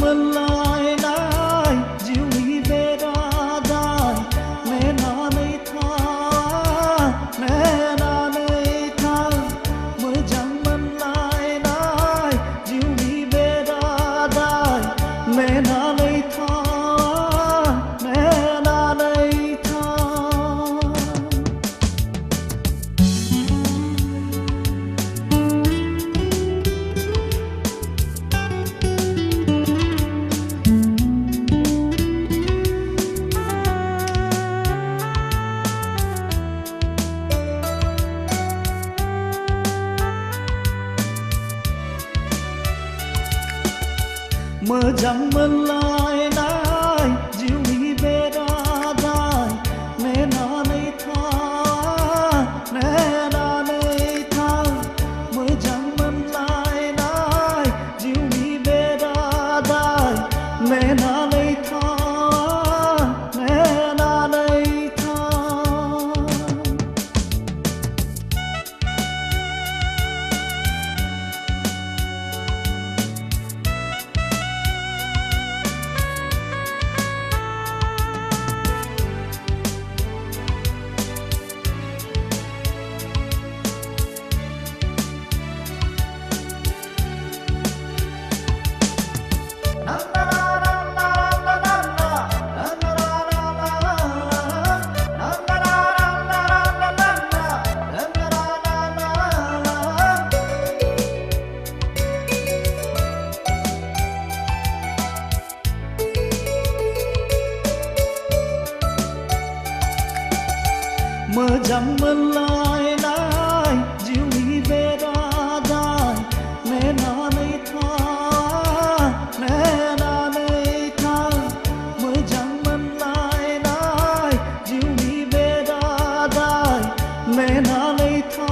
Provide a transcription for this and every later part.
मोनलायनाय जिउनि बेरादाय नेनानै था मोजां मोनलायनाय जिउनि बेरादाय नेनानै था मोजां मोनलायनाय जिउनि बेरादाय नेनानै था मोजां मोनलायनाय जिउनि बेरादाय नेनानै था मोजां मोनलायनाय जिउनि बेरादाय नेनानै था मोजां मोनलायनाय जिउनि बेरादाय नेनानै था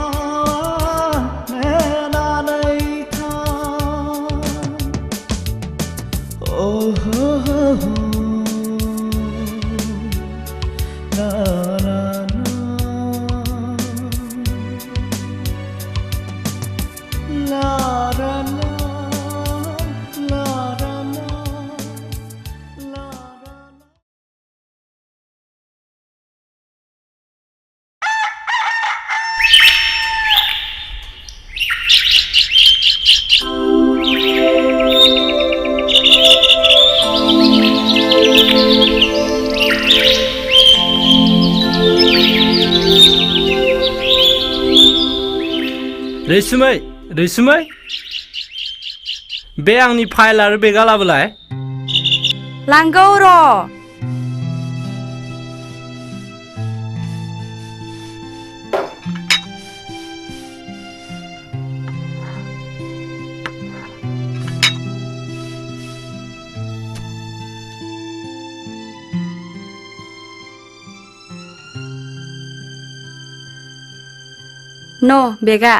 रैसुमै बे आंनि फाइल आरो बेगा लाबोलाय लांगौ र' न' बेगा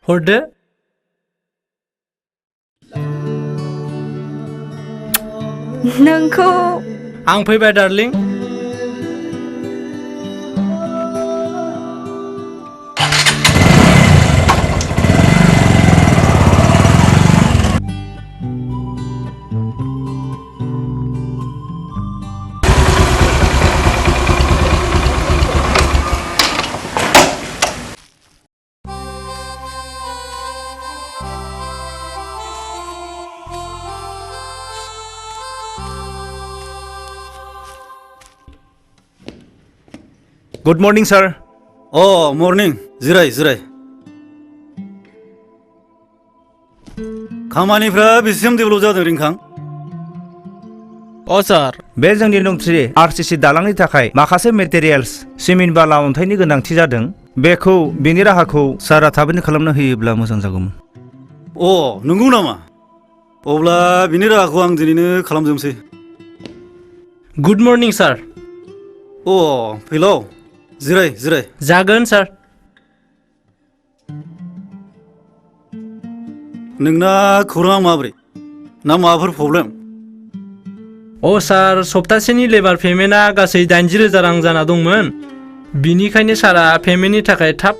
हरदो नोंखौ आं फैबाय डार्लिं गुड मर्निं सार मर्निं जिराय खामानिफ्रा बेसेबां डेभेलप जादों रिंखां सार बे जोंनि नं 3 आरसीसी दालांनि थाखाय माखासे मेटेरियल्स सिमेन्ट बाला अन्थाइनि गोनांथि जादों बेखौ बेनि राहाखौ सारा थाबैनो खालामनो होयोब्ला मोजां जागौमोन नंगौ नामा अब्ला बिनि राहाखौ आं दिनैनो खालामजोबसै गुड मर्निं सार फैलाव जिराय जागोन सार नोंना खौराङा माबोरै ना माबाफोर प्रब्लेम सार सप्तासेनि लेबार पेमेन्टआ गासै 80,000 रां जाना दंमोन बिनिखायनो सारा पेमेन्टनि थाखाय थाब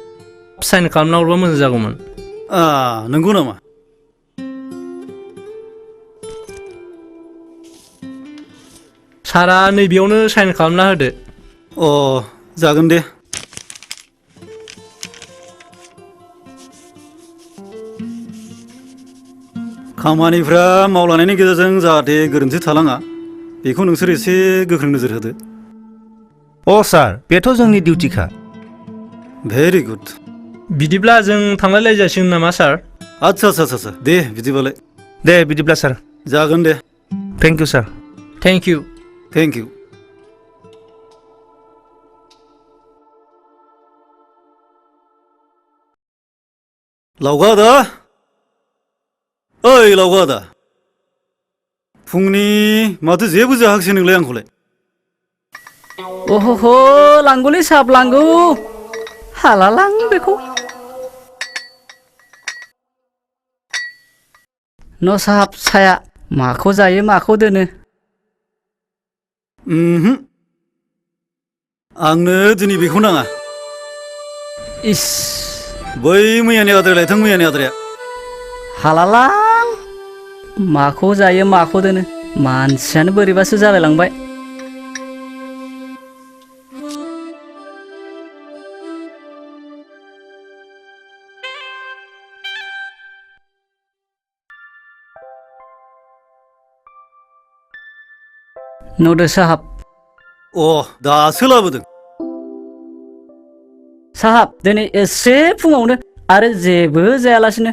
साइन खालामना हरबा मोजां जागौमोन नंगौ नामा सारा नैबेयावनो साइन खालामना होदो। अ जागोन दे। खामानिफ्रा मावलांनायनि गेजेरजों जाहाथे गोरोन्थि थालाङा बेखौ नोंसोर एसे गोख्रों नोजोर होदो। अ सार, बेथ' जोंनि डिउटिखा। Very good. बिदिब्ला जों थांलायलाय जासिगोन नामा सार? आच्छा आच्छा आच्छा दे बिदिबालाय। दे बिदिब्ला सार। जागोन दे। Thank you sir. Thank you. Thank you. लावगा आदा, ओइ लावगा आदा, फुंनि माथो जेबो जाहोखसै नोंलाय आंखौलाय? ओहो लांगौलै साहाब लांगौ। हाला लां बेखौ। न' साहाब साया माखौ जायो माखौ दोनो। आंनो दिनै बेखौ नाङा। इस बै मैयानि आद्राया लायथां मैयानि आद्राया। हालालां माखौ जायो माखौ दोनो मानसियानो बोरैबासो जालायलांबाय। नुदो साहाब। अ दासो लाबोदों। साहाब दिनै एसे फुङावनो आरो जेबो जायालासिनो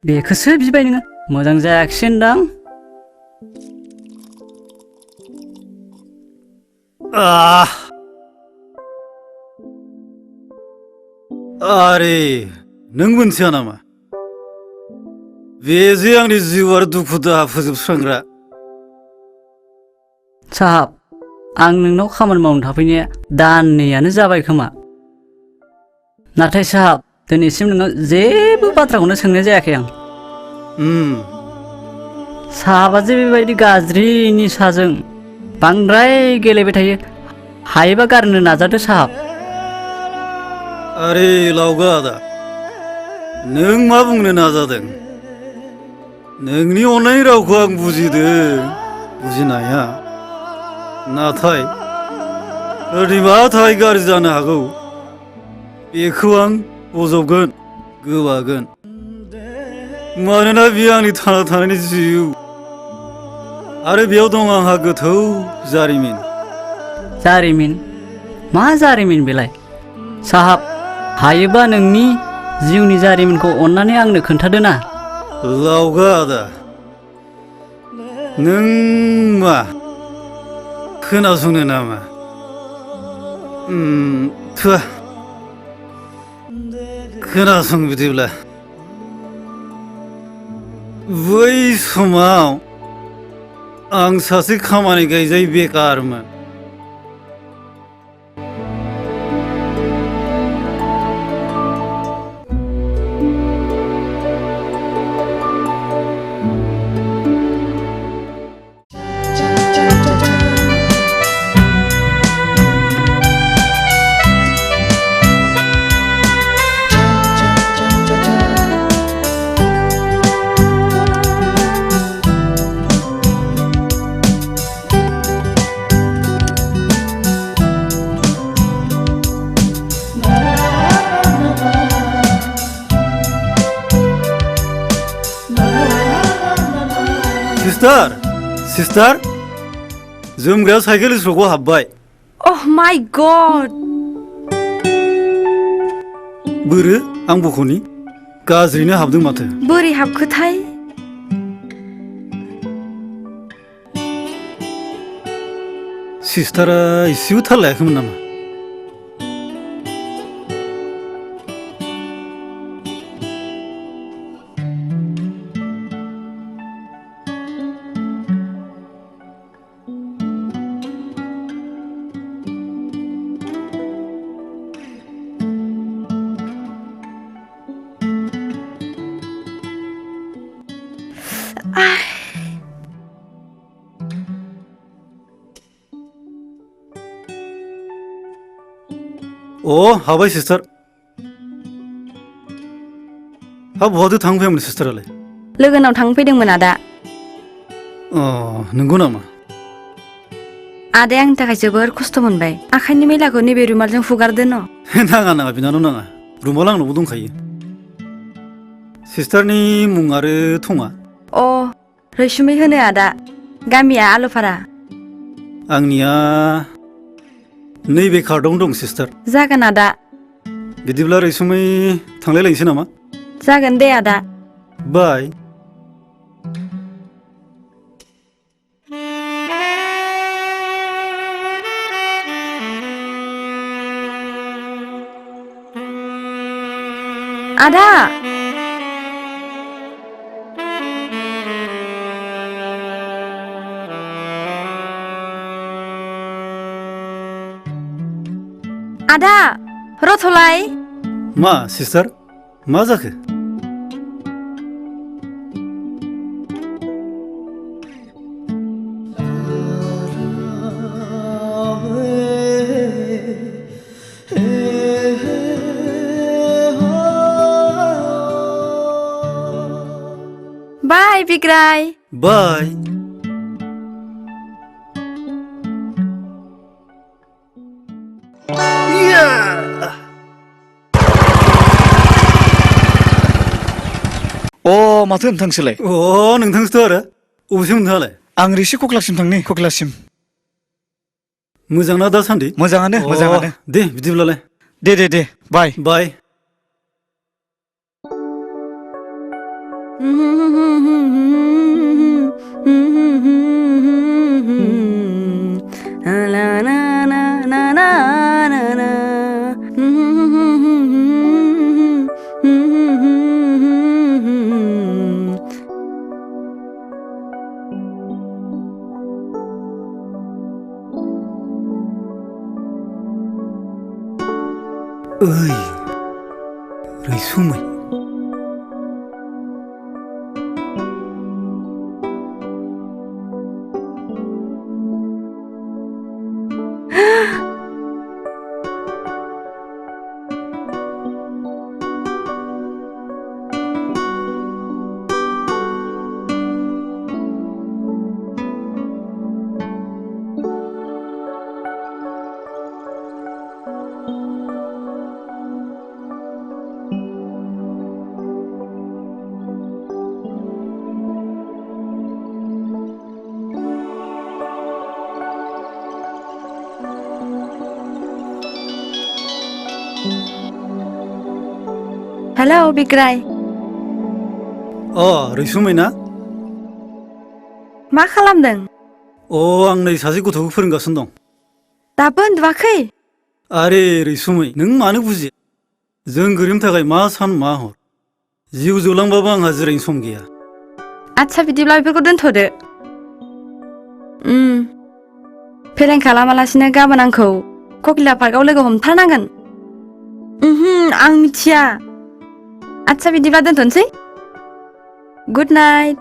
बेखौसो बिबाय नोङो। मोजां जायाखिसै होनदां। आरे नों मोनथिया नामा बे जे आंनि जिउ आरो दुखु दाहा फोजोबस्रांग्रा। साहाब आं नोंनाव खामानि मावनो थाफैनाया दाननैयानो जाबाय खोमा। नाथाय साहाब दिनैसिम नोंनाव जेबो बाथ्राखौनो सोंनाय जायाखै आं। साहाबा जे बेबायदि गाज्रि निसाजों बांद्राय गेलेबाय थायो, हायोबा गारनो नाजादो साहाब। आरे लावगा आदा, नों मा बुंनो नाजादों? नोंनि अननायनि रावखौ आं बुजिदों बुजिनाया, नाथाय सोरनिबा थाखाय गाज्रि जानो हागौ बेखौ आं बजबगोन गोबागोन। मानोना बेयो आंनि थांना थानायनि जिउ आरो बेयाव दं आंहा गोथौ जारिमिन। जारिमिन? मा जारिमिन बेलाय? साहाब हायोबा नोंनि जिउनि जारिमिनखौ अन्नानै आंनो खोन्थादो ना। लावगा आदा, नों मा खोनासंनो नामा? थुआ, खोनासं बिदिब्ला। बै समाव आं सासे खामानि गैजायै बेकारमोन। सिस्टार, सिस्टार, जोमग्राया साइकेल स्ट्रकआव हाबबाय। Oh my god! बोरो आं बख'नि? गाज्रिनो हाबदों माथो। बोरै हाबखोथाय? सिस्टारा एसेबो थाल लायाखैमोन नामा? अ हाबाय सिस्टार। हा बहाथो थांफैयामोन सिस्टारालाय? लोगोनाव थांफैदोंमोन आदा। अ नंगौ नामा? आदाया आंनि थाखाय जोबोर खस्थ' मोनबाय आखाइनि मैलाखौ नैबे रुमालजों हुगारदो न नाङा नाङा बिनानाव नाङा रुमाल आंनावबो दंखायो सिस्टारनि मुं आरो थङा अ रैसुमै होनो आदा गामिया आलुफारा आंनिया नैबे कार्डआवनो दं सिस्टार जागोन आदा बिदिब्ला रैसुमै थांलायलायनोसै नामा जागोन दे आदा बाय आदा आदा रथलाय मा सिस्टार मा जाखो बाय बिग्राय बाय अ माथो नोंथांसोलाय अ नोंथांसोथ' आरो अबेसिम नोंथाङालाय आं रिसि कक्लासिम थांनि कक्लासिम मोजांना दासान्दि मोजाङानो अ, मोजाङानो दे बिदिब्लालाय दे बाय बाय ओइ रैसुमै हेलौ बिग्राय अ रैसुमै ना मा खालामदों अ आं नै सासे गथ'खौ फोरोंगासिनो दं दाबो उन्दुवाखै आरे रैसुमै नों मानो बुजिया जों गोरिबनि थाखाय मा सान मा हर जिउ जोबलांबाबो आंहा जिरायनो सम गैया आच्छा बिदिब्ला बेफोरखौ दोनथ'दो फेलें खालामालासिनो गाबोन आंखौ ककिला पार्कआव लोगो हमथारनांगोन आं मिथिया आच्छा बिदिब्ला दोनथ'नोसै गुड नाइट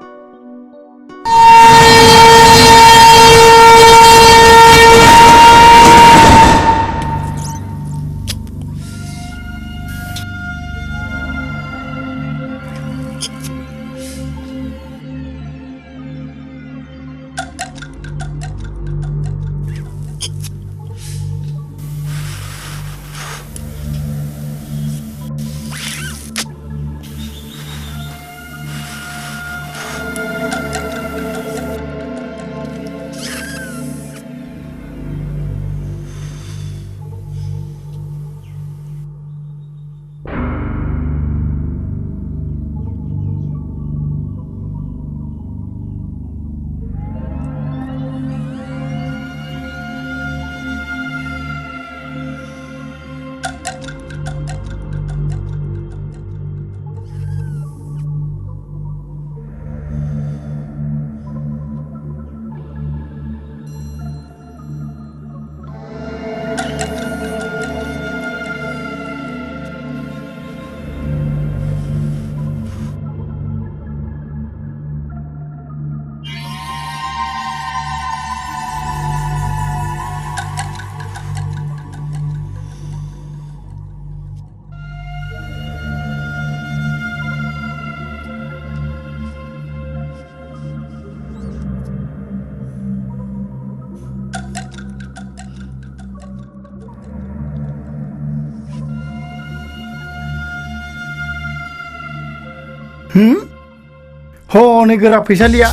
हनै गोरा फैसालिया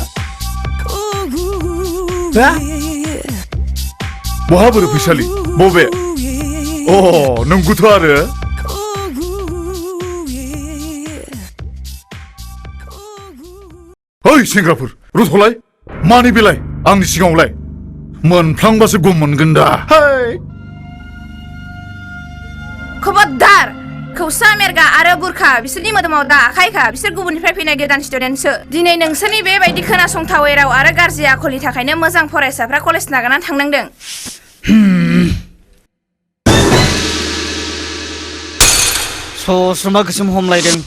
हा बहा बोरो फैसालि बबे अ नंगौथ' आरो ओइ सेंग्राफोर रुथ'लाय मानि बेलाय आंनि सिगाङावलाय मोनफ्लांबासो गम मोनगोन दा खबरदार खौसा मेरगा आरो बुरखा बिसोरनि मोदोमाव दा आखाइखा बिसोर गुबुननिफ्राय फैनाय गोदान स्टुडेन्टसो दिनै नोंसोरनि बेबायदि खोनासंथावै राव आरो गाज्रि आखलनि थाखायनो मोजां फरायसाफ्रा कलेज नागारनानै थांनांदों सस्रमा गोसोम हमलायदों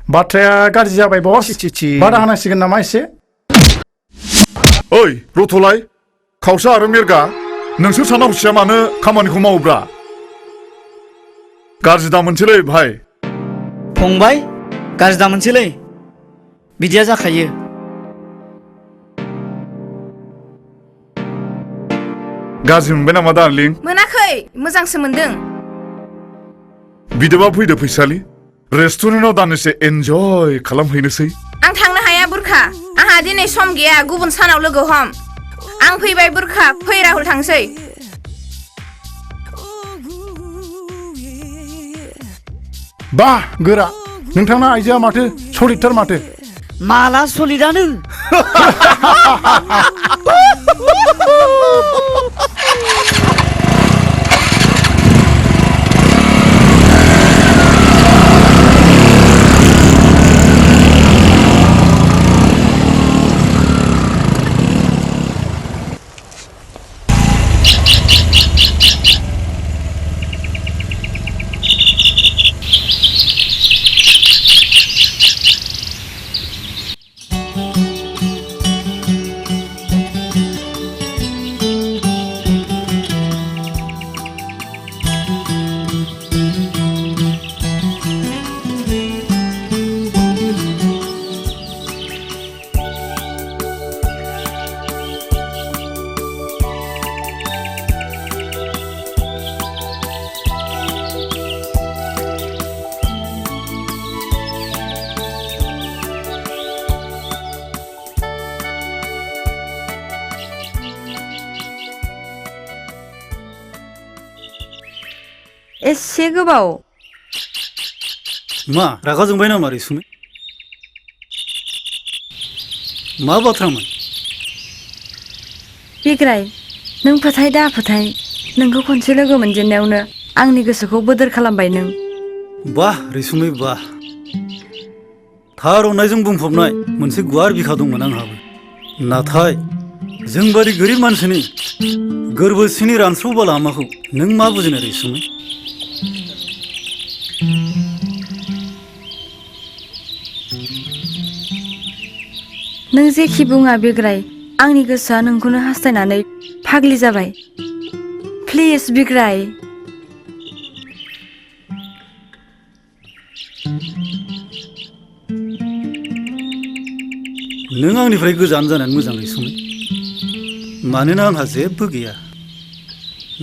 बाथ्राया गाज्रि जाबाय बस बादा होनांसिगोन नामा एसे ओइ रथ'लाय खावसा आरो मेरगा नोंसोर साना हसिया मानो खामानिखौ मावोब्रा गाज्रि दा मोनसेलै भाइ फंबाय गाज्रि दा मोनसेलै बिदिया जाखायो गाज्रि मोनबाय नामा डार्लिं मोनाखै मोजांसो मोनदों बिदिबा फैदो फैसालि रेस्टुरेन्टाव दाननोसो एन्जय खालामहैनोसै आं थांनो हाया बुरखा आंहा दिनै सम गैया गुबुन सानाव लोगो हम आं फैबाय बुरखा फै राहुल थांसै बा गोरा नोंथांना आइजोआ माथो सलिदथार माथो माला सलिदानो एसे गोबाव मा रागा जोंबाय नामा रैसुमै मा बाथ्रामोन बिग्राय नों फोथाय दा फोथाय नोंखौ खनसे लोगो मोनजेननायावनो आंनि गोसोखौ बोदोर खालामबाय नों बाह रैसुमै बाह थार अननायजों बुंफबनाय मोनसे गुवार बिखा दंमोन आंहाबो नाथाय जोंबादि गोरिब मानसिनि गोरबो सिंनि रानस्राव लामाखौ नों मा बुजिनो रैसुमै नों जेखि बुङा बिग्राय आंनि गोसोआ नोंखौनो हास्थायनानै फाग्लि जाबाय प्लिज बिग्राय नों आंनिफ्राय गोजान जानानै मोजां रैसुमै मानोना आंहा जेबो गैया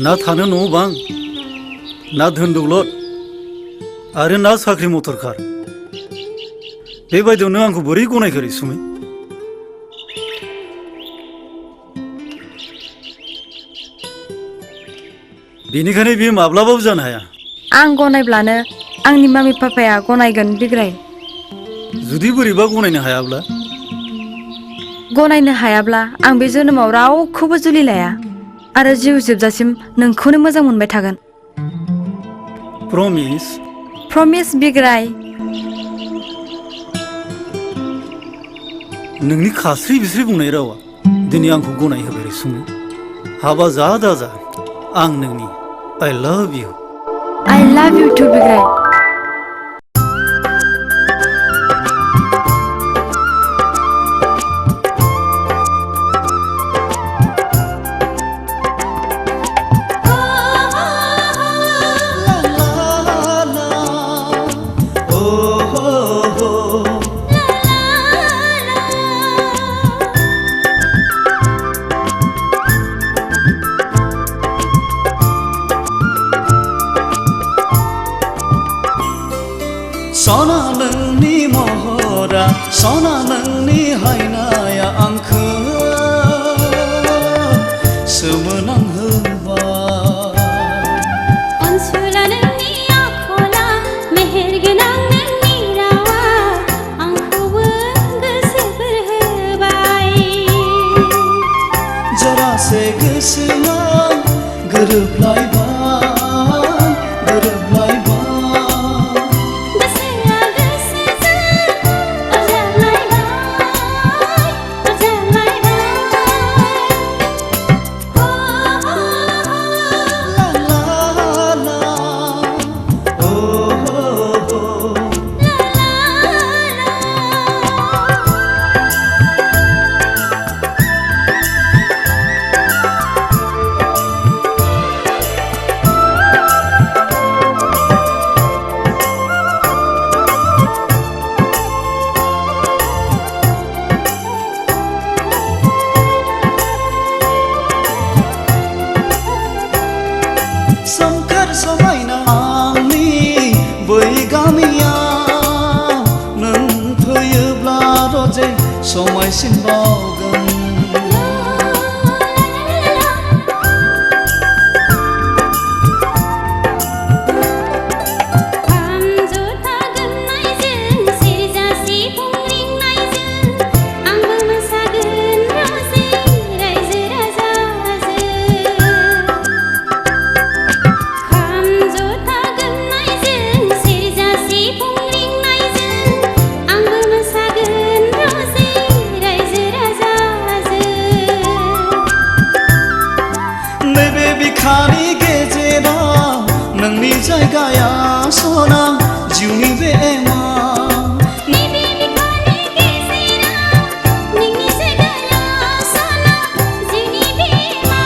ना थानो न' बां ना धोन दौलत आरो ना साख्रि मटर कार बेबायदियाव नों आंखौ बोरै गनायखो रैसुमै बेनिखायनो बियो माब्लाबाबो जानो हाया आं गनायब्लानो आंनि मामि पापाया गनायगोन बिग्राय जुदि बोरैबा गनायनो हायाब्ला गनायनो हायाब्ला आं बे जोनोमाव रावखौबो जुलि लाया आरो जिउ जोबजासिम नोंखौनो मोजां मोनबाय थागोन प्रमिस प्रमिस बिग्राय नोंनि खास्रि बिस्रि बुंनाय रावा दिनै आंखौ गनाय होबाय रैसुमै हाबा जा दाजा आं नोंनि I love you. I love you too, बिग्राय सना नोंनि हायनाया आंखौ सोमोनांहोबाय अनसुला नोंनि आखला मेहेरगोनां नोंनि रावा आंखौबो गोसोफोर होबाय जरासे गोसोआ गोरोबलायबाय गोसोआ गोसोजों अरजालायबाय सोमखोर समायना आंनि बै गामियाव नों फैयोब्ला रजे समायसिनबावगोन खाम जथा गोमनायजों सेरजा सिफुं रिंनायजों आंबो मोसागोन रजे रायजो राजाजों खाम जथा गोमनायजों सेरजा सिफुं रिंनायजों आंबो मोसागोन रजे रायजो राजाजों नैबे बिखानि गेजेराव नोंनि जायगाया सना जिउनि बे एमा नैबे बिखानि गेजेराव नोंनि जायगाया सना जिउनि बिमा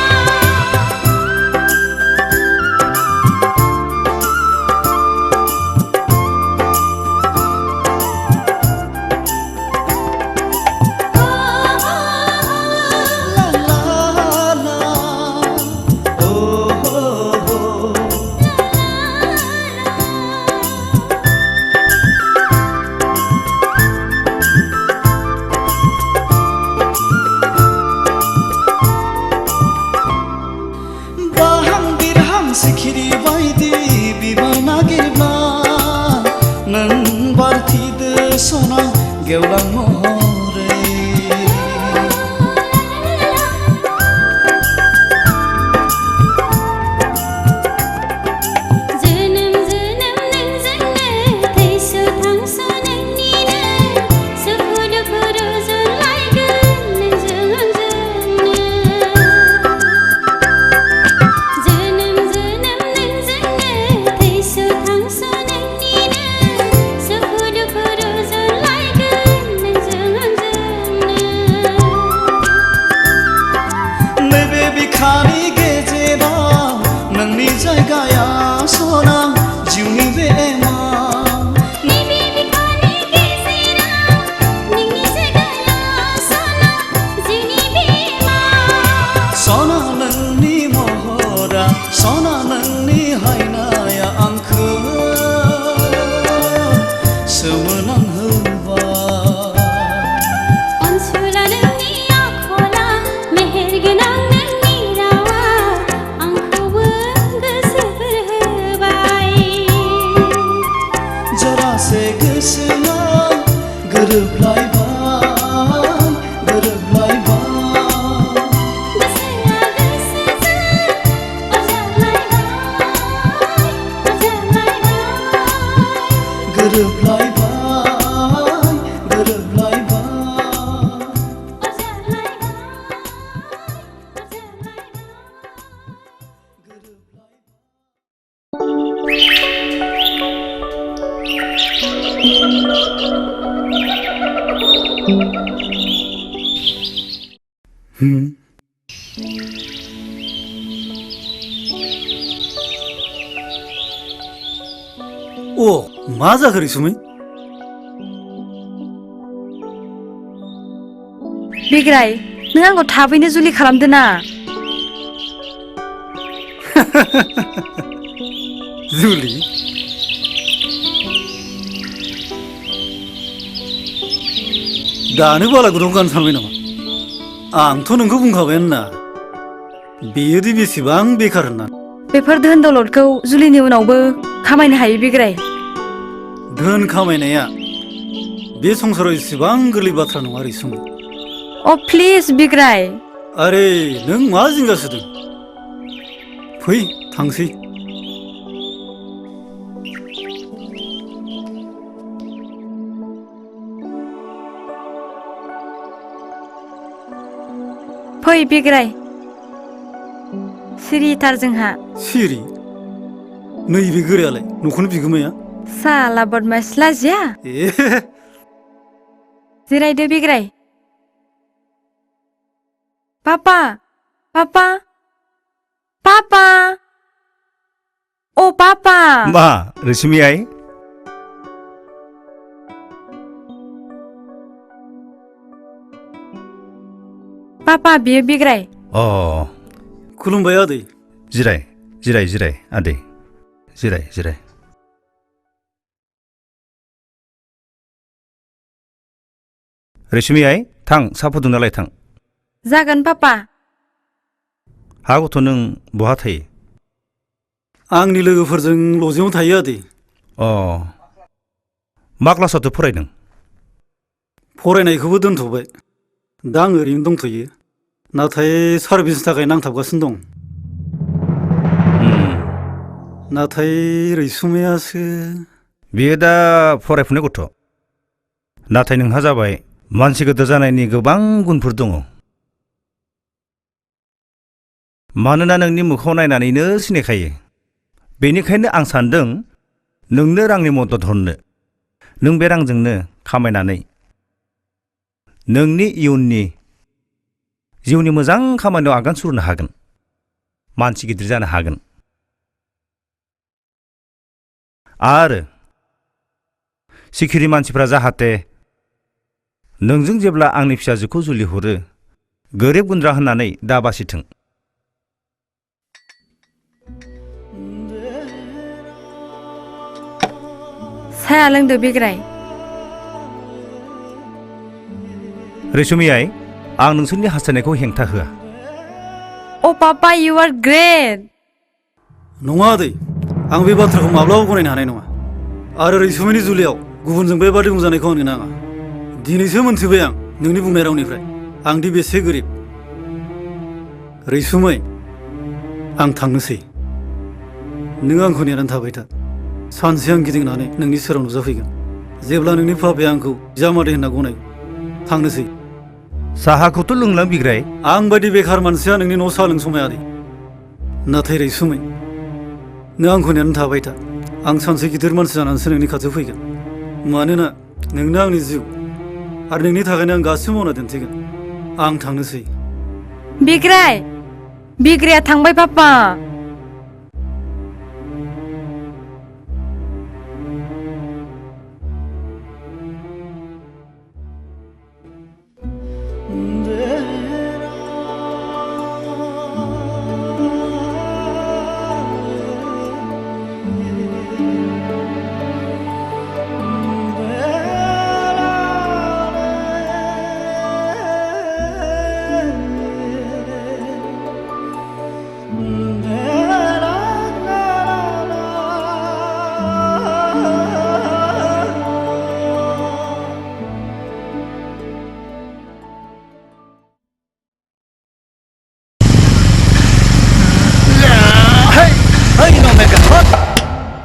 बाहां बिरहां सिखिरि बायदि बिबार नागिरब्ला नों बारथिदो सना गेवलां महरै जोनोम जोनोम नोंजोंनो थैस' थांस' नोंनिनो सुखु दुखु रुजुनलायगोन नोंजों आंजोंनो जोनोम जोनोम नोंजोंनो थैस' थांस' नोंनिनो सुखु दुखु रुजुनलायगोन नोंजों आंजोंनो नैबे बिखानि गेजेराव नोंनि जायगाया सना जिउनि बे एमा नैबे बिखानि गेजेराव नोंनि जायगाया सना जिउनि बिमा सना नोंनि महरा सना नोंनि हायनाया आंखौ सोमोनांहोबाय अनसुला नोंनि आखला मेहेरगोनां नोंनि रावा आंखौबो गोसोफोर होबाय जरासे गोसोआ गोरोबलायबाय गोसोआ गोसोजों अरजालायबाय गोरोबलायबाय अ मा जाखो रैसुमै बिग्राय नों आंखौ थाबैनो जुलि खालामदो ना जुलि दानो बाला गुदुं गान सानबाय नामा आंथ' नोंखौ बुंखाबायानोना बेयोदि बेसेबां बेखार होनना बेफोर धोन दौलतखौ जुलिनि उनावबो खामायनो हायो बिग्राय धोन खामायनाया बे संसाराव एसेबां गोरलै बाथ्रा नङा रैसुमै अ प्लिज बिग्राय आरे नों मा जिंगासिदों फै थांसै फै बिग्राय सिरिथार जोंहा सिरि नैबे गोरायालाय न'खौनो बिगोमाया साला बदमास लाजिया ए जिरायदो बिग्राय पापा पापा पापा अ पापा मा रैसुमै आइ पापा बियो बिग्राय अ खुलुमबाय आदै जिराय जिराय जिराय आदै जिराय जिराय रैसुमै आइ थां साहा फुदुंना लाय थां जागोन पापा हा गथ' नों बहा थायो आंनि लोगोफोरजों लजिङाव थायो आदै अ मा क्लासावथो फरायदों फरायनायखौबो दोनथ'बाय दा आं ओरैनो दंथ'यो नाथाय सार्भिसनि थाखाय नांथाबगासिनो दं नाथाय रैसुमैयासो बियो दा फरायफुनाय गथ' नाथाय नोंहा जाबाय मानसि गिदिर जानायनि गोबां गुनफोर दङ मानोना नोंनि मोखाङाव नायनानैनो सिनायखायो बेनिखायनो आं सान्दों नोंनो रांनि मदद हरनो नों बे रांजोंनो खामायनानै नोंनि इयुननि जिउनि मोजां खामानियाव आगान सुरनो हागोन मानसि गिदिर जानो हागोन आरो सिखिरि मानसिफ्रा जाहाथे नोंजों जेब्ला आंनि फिसाजोखौ जुलि हरो गोरिब गुन्द्रा होननानै दा बासिथों साया लोंदो बिग्राय रैसुमै आइ आं नोंसोरनि हास्थायनायखौ हेंथा होआ अ पापा इउ आर ग्रेट नङा आदै आं बे बाथ्राखौ माब्लाबा गनायनो हानाय नङा आरो रैसुमैनि जुलियाव गुबुनजों बेबादि बुंजानायखौ आंनो नाङा दिनैसो मोनथिबाय आं नोंनि बुंनाय रावनिफ्राय आं दि बेसे गोरिब रैसुमै आं थांनोसै नों आंखौ नेनानै थाबाय था सानसे आं गिदिंनानै नोंनि सेराव नुजाफैगोन जेब्ला नोंनि पापाया आंखौ जामादै होनना गनायो थांनोसै साहाखौथ' लोंलां बिग्राय आं बायदि बेखार मानसिया नोंनि न'आव साहा लोंसमाया आदै नाथाय रैसुमै नों आंखौ नेनानै थाबाय था आं सानसे गिदिर मानसि जानानैसो नोंनि खाथियाव फैगोन मानोना नोंनो आंनि जिउ आरो नोंनि थाखायनो आं गासिबो मावना दिन्थिगोन आं थांनोसै बिग्राय बिग्राया थांबाय पापा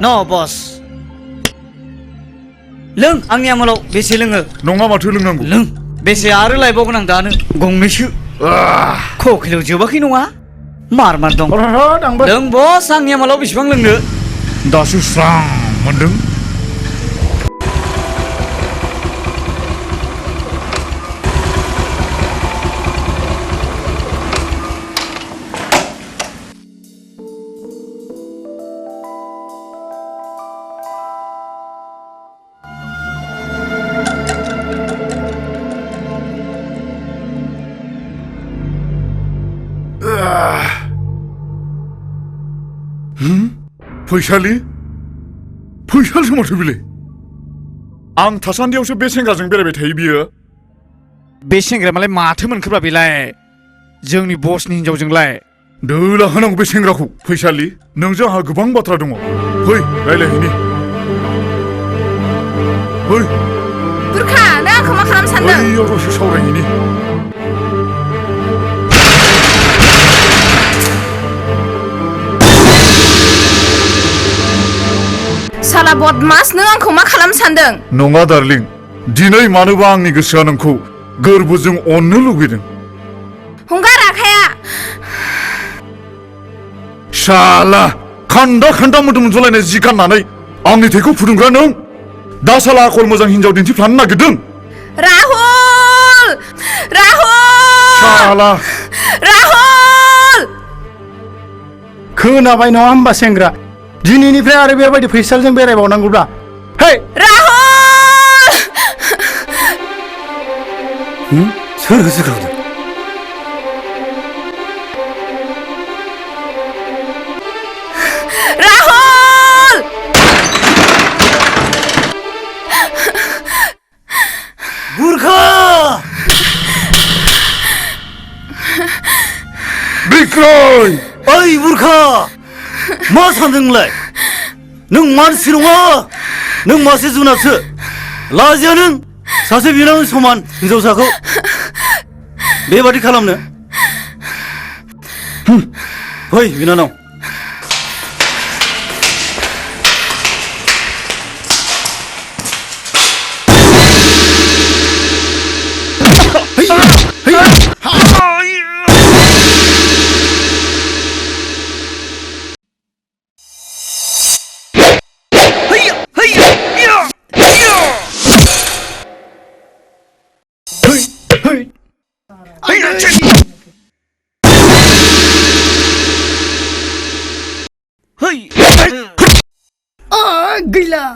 न' बस लों आंनि आमोलाव बेसे लोङो नङा माथो लोंनांगौ लों बेसे आरो लायबावगोन आं दानो गंनैसो खकिलाव जोबाखै नङा मार दं लों बस आंनि आमोलाव बेसेबां लोंनो दासो स्रां मोनदों फैसालि फैसालि माथो बिलाय आं थासान्दियावसो बे सेंग्राजों बेरायबाय थायो बियो बे सेंग्राया मालाय माथो मोनखोब्रा बेलाय जोंनि बसनि हिनजावजोंलाय दोला होनांगौ बे सेंग्राखौ फैसालि नोंजों आंहा गोबां बाथ्रा दङ फै रायलायहैनि फै बुरखा नों आंखौ मा खालामनो सानदों बैयाव दसे सावरायहैनि साला बदमास नों आंखौ मा खालामनो सानदों नङा डार्लिं दिनै मानोबा आंनि गोसोआ नोंखौ गोरबोजों अननो लुगैदों हंगार आखाया शाला खान्दा खान्दा मोदोम जलायनाय जि गाननानै आंनि थैखौ फुदुंग्रा नों दा साला आखल मोजां हिनजाव दिन्थिफ्लानो नागिरदों राहुल राहुल शाला राहुल खोनाबाय नङा होमबा सेंग्रा दिनैनिफ्राय आरो बेबायदि फैसालजों बेरायबावनांगौब्ला हे राहुल सोर होसोख्रावदों राहुल बुरखा बिक्रय ओइ बुरखा मा सानदों नोंलाय नों मानसि नङा नों मासे जुनारसो लाजिया नों सासे बिनानाव समान हिनजावसाखौ बेबादि खालामनो फै बिनानाव गैला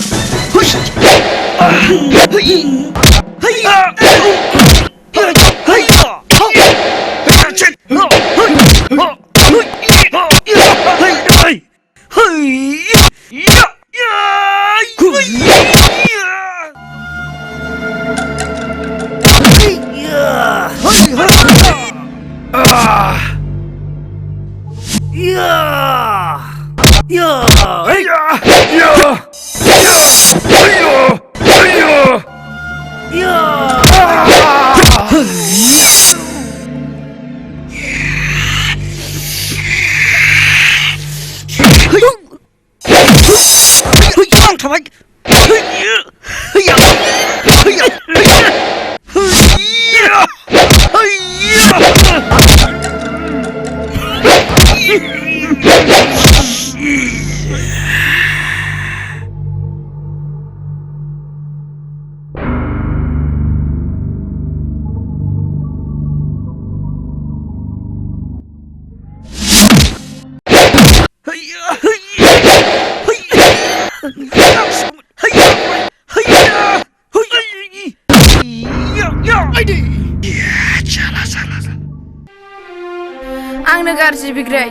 आंनो गाज्रि बिग्राय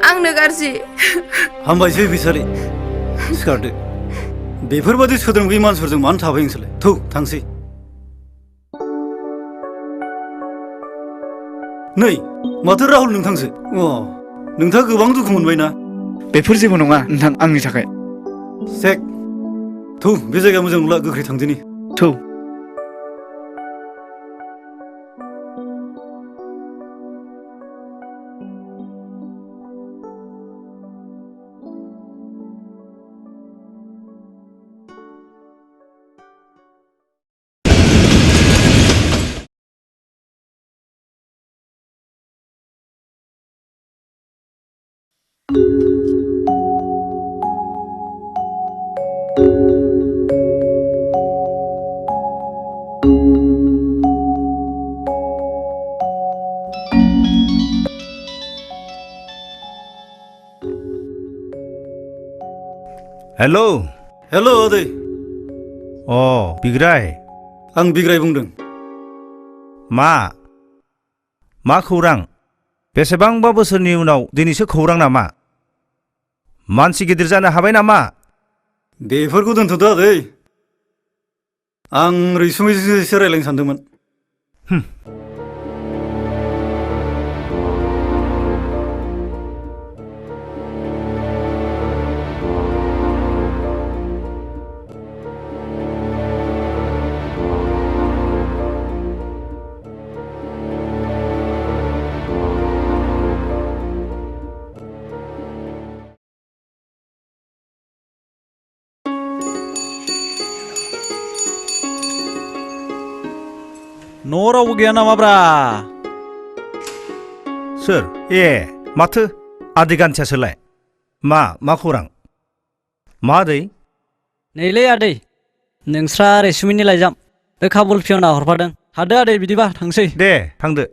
आंनो गाज्रि हामबायसै फैसालि सिखारदो बेफोरबादि सोद्रोम गैयै मानसिफोरजों मानो थाबाय नोंसोरलाय थौ थांसै नै माथो राहुल नोंथांसो नोंथाङा गोबां दुखु मोनबायना बेफोर जेबो नङा नोंथां आंनि थाखाय सेक थौ बे जायगा मोजां नंला गोख्रै थांदिनि थौ हेल' हेल' आदै बिग्राय आं बिग्राय बुंदों मा खौरां बेसेबांबा बोसोरनि उनाव दिनैसो खौरां नामा मानसि गिदिर जानो हाबाय नामा बेफोरखौ दोनथ'दो आदै आं रैसुमैजोंसो एसे रायलायनो सानदोंमोन न' रावबो गैया नामाब्रा सोर ए माथो आदै गान्थियासोलाय मा खौरां मा आदै नैलै आदै नोंस्रा रैसुमिनि लाइजाम बे काबुल फियना हरफादों थादो आदै बिदिबा थांसै दे थांदो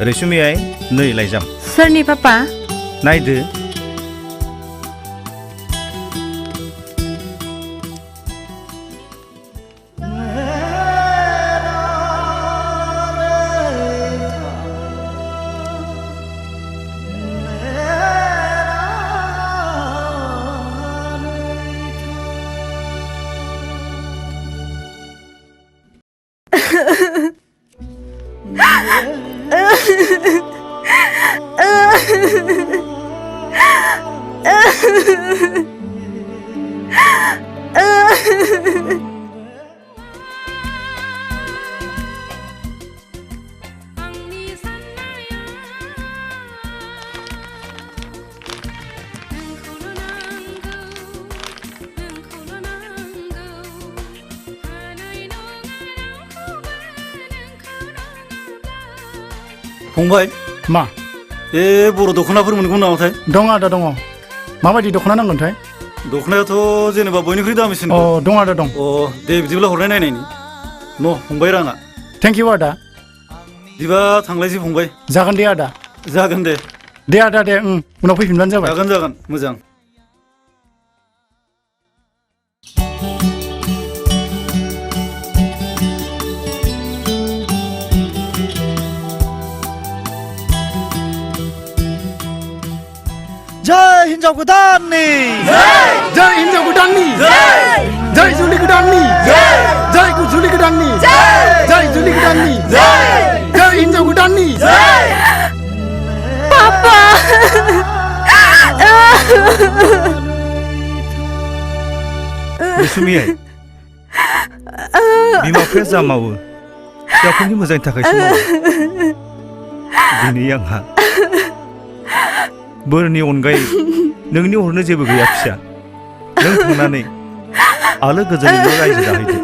रैसुमै आइ नै लाइजाम सोरनि पापा नायदो फंबाय मा ए बर' दख'नाफोर मोनगौ नामाथाय दं आदा दङ माबायदि दख'ना नांगोनथाय दख'नायाथ' जेनेबा बयनिख्रुइ दामिसिन अ दं आदा दं दे बिदिब्ला हरनाय नायनायनि न' फंबाय राङा थेंक इउ आदा बिदिबा थांलायसै फंबाय जागोन दे आदा जागोन दे आदा दे उनाव फैफिनबानो जाबाय जागोन मोजां जय हिन्जाव गोदाननि जय हिन्जाव गोदाननि जय जुलि गोदाननि जय जुलि गोदाननि जय जुलि गोदाननि जय हिन्जाव गोदाननि पापा रैसुमै आइ बिमा बिफाया जा मावो फिसाफोरनि मोजांनि थाखायसो मावो दिनै आंहा बोरनि अनगायै नोंनि हरनो जेबो गैया फिसा नों थांनानै आलो गोजोनैनो रायजो जाहैदो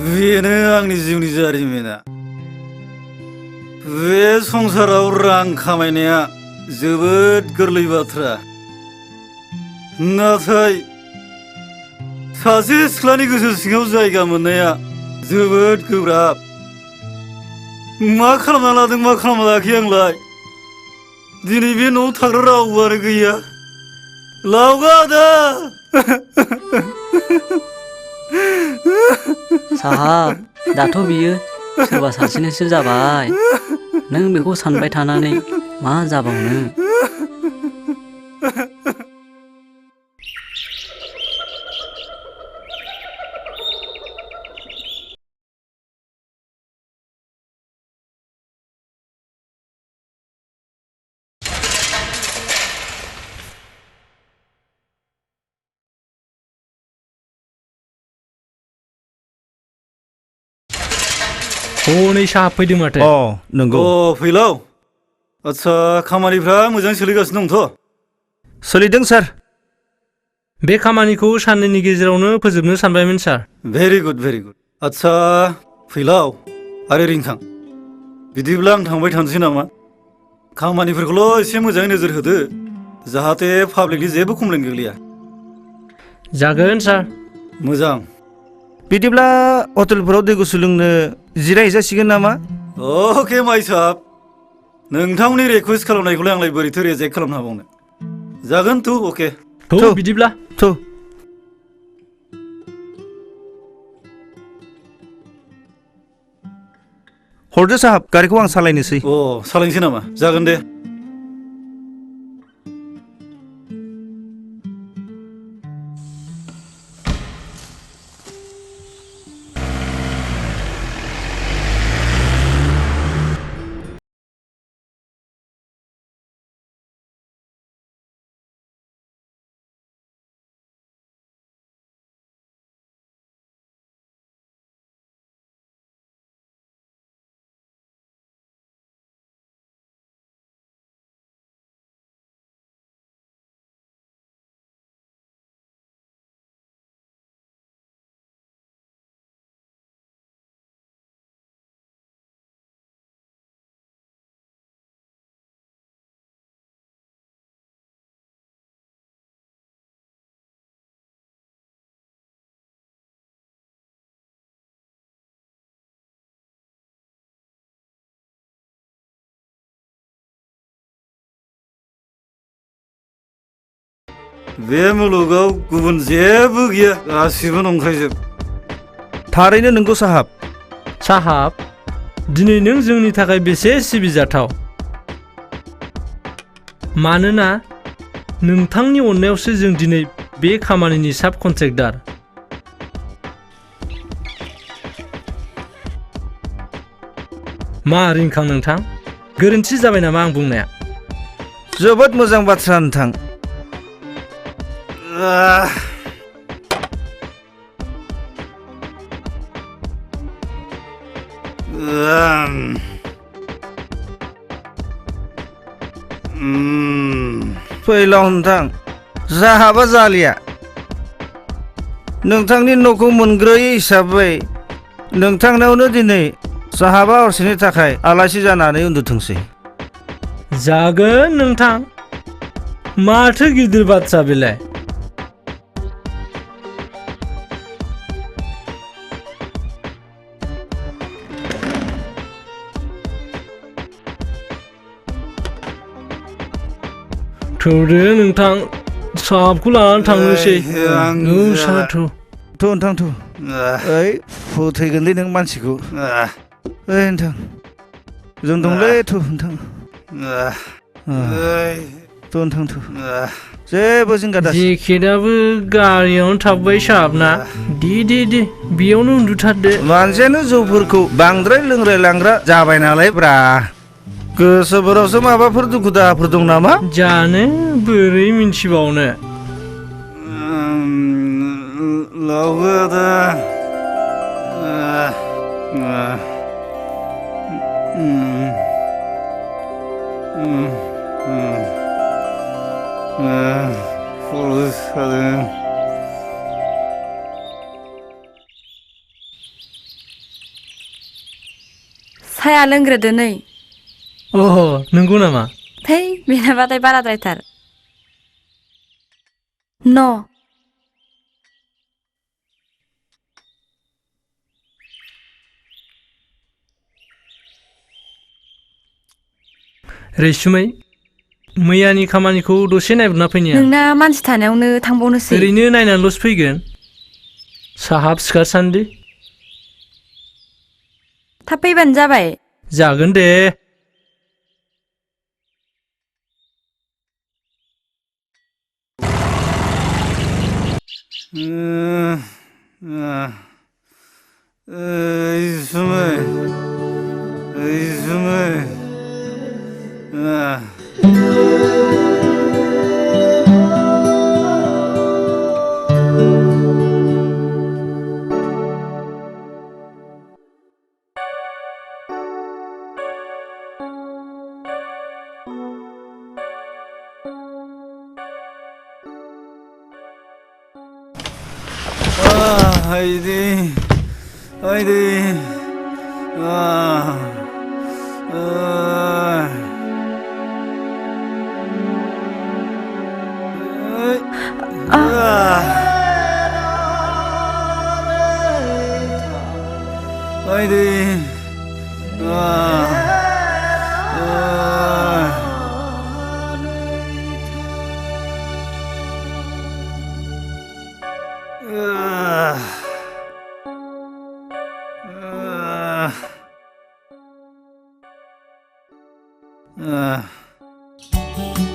बेनो आंनि जिउनि जारिमिना बे संसाराव रां खामायनाया जोबोद गोरलै बाथ्रा नाथाय सासे सिख्लानि गोसो सिङाव जायगा मोननाया जोबोद गोब्राब मा खालामना लादों मा खालामना लायाखै आंलाय दिनै बे न'आव थाग्रा रावबोआनो गैया लावगा आदा साहाब दाथ' बियो सोरबा सासेनिसो जाबाय नों बेखौ सानबाय थानानै मा जाबावनो हनै साहा फैदों माथो अ नंगौ अ फैलाव आच्छा खामानिफ्रा मोजां सोलिगासिनो दंथ' सोलिदों सार बे खामानिखौ साननैनि गेजेरावनो फोजोबनो सानबायमोन सार भेरि गुड आच्छा फैलाव आरो रिंखां बिदिब्ला आं थांबाय थानोसै नामा खामानिफोरखौल' एसे मोजाङै नोजोर होदो जाहाथे पाब्लिकनि जेबो कमप्लेन गोग्लैया जागोन सार मोजां बिदिब्ला हटेलफोराव दै गुसु लोंनो जिरायहैजासिगोन नामा अके माइ साब नोंथांमोननि रिकुवेस्ट खालामनायखौलाय आंलाय बोरैथो रिजेक्ट खालामनो हाबावनो जागोन तु अके थौ बिदिब्ला थौ हरदो साहाब गारिखौ आं सालायनोसै अ सालायनोसै नामा जागोन दे बे मुलुगाव गुबुन जेबो गैया गासिबो नंखायजोब थारैनो नंगौ साहाब साहाब दिनै नों जोंनि थाखाय बेसे सिबिजाथाव मानोना नोंथांनि अननायावसो जों दिनै बे खामानिनि साब कन्ट्रेक्टर मा रिंखां नोंथां गोरोन्थि जाबाय नामा आं बुंनाया जोबोद मोजां बाथ्रा नोंथां फैलाव नोंथां जाहाबा जालिया नोंथांनि न'खौ मोनग्रोयै हिसाबै नोंथांनावनो दिनै जाहाबा हरसेनि थाखाय आलासि जानानै उन्दुथोंसै जागोन नोंथां माथो गिदिर बाथ्रा बेलाय थौदो नोंथां साहाबखौ लानानै थांनोसै साथौ नोंथां ओइ फोथैगोनलै नों मानसिखौ ओइ नोंथां जों दंलै नोंथां नोंथां जेबो जिंगा दासि जेकेटआबो गारियावनो थाबबाय साहाबना दे बेयावनो उन्दुथारदो मानसियानो जौफोरखौ बांद्राय लोंग्रायलांग्रा जाबाय नालाय ब्रा गोसोफोरावसो माबाफोर दुखु दाहाफोर दं नामा जानो बोरै मिन्थिबावनो लावगा खर' सादों साया लोंग्रोदो नै नंगौ नामा थै बेनाबाथाय बाराद्रायथार न' रैसुमै मैयानि खामानिखौ दसे नायब्रना फैनाया नोंना मानसि थानायावनो थांबावनोसै ओरैनो नायनानैल'सो फैगोन साहाब सिखार सान्दि थाब फैबानो जाबाय जागोन दे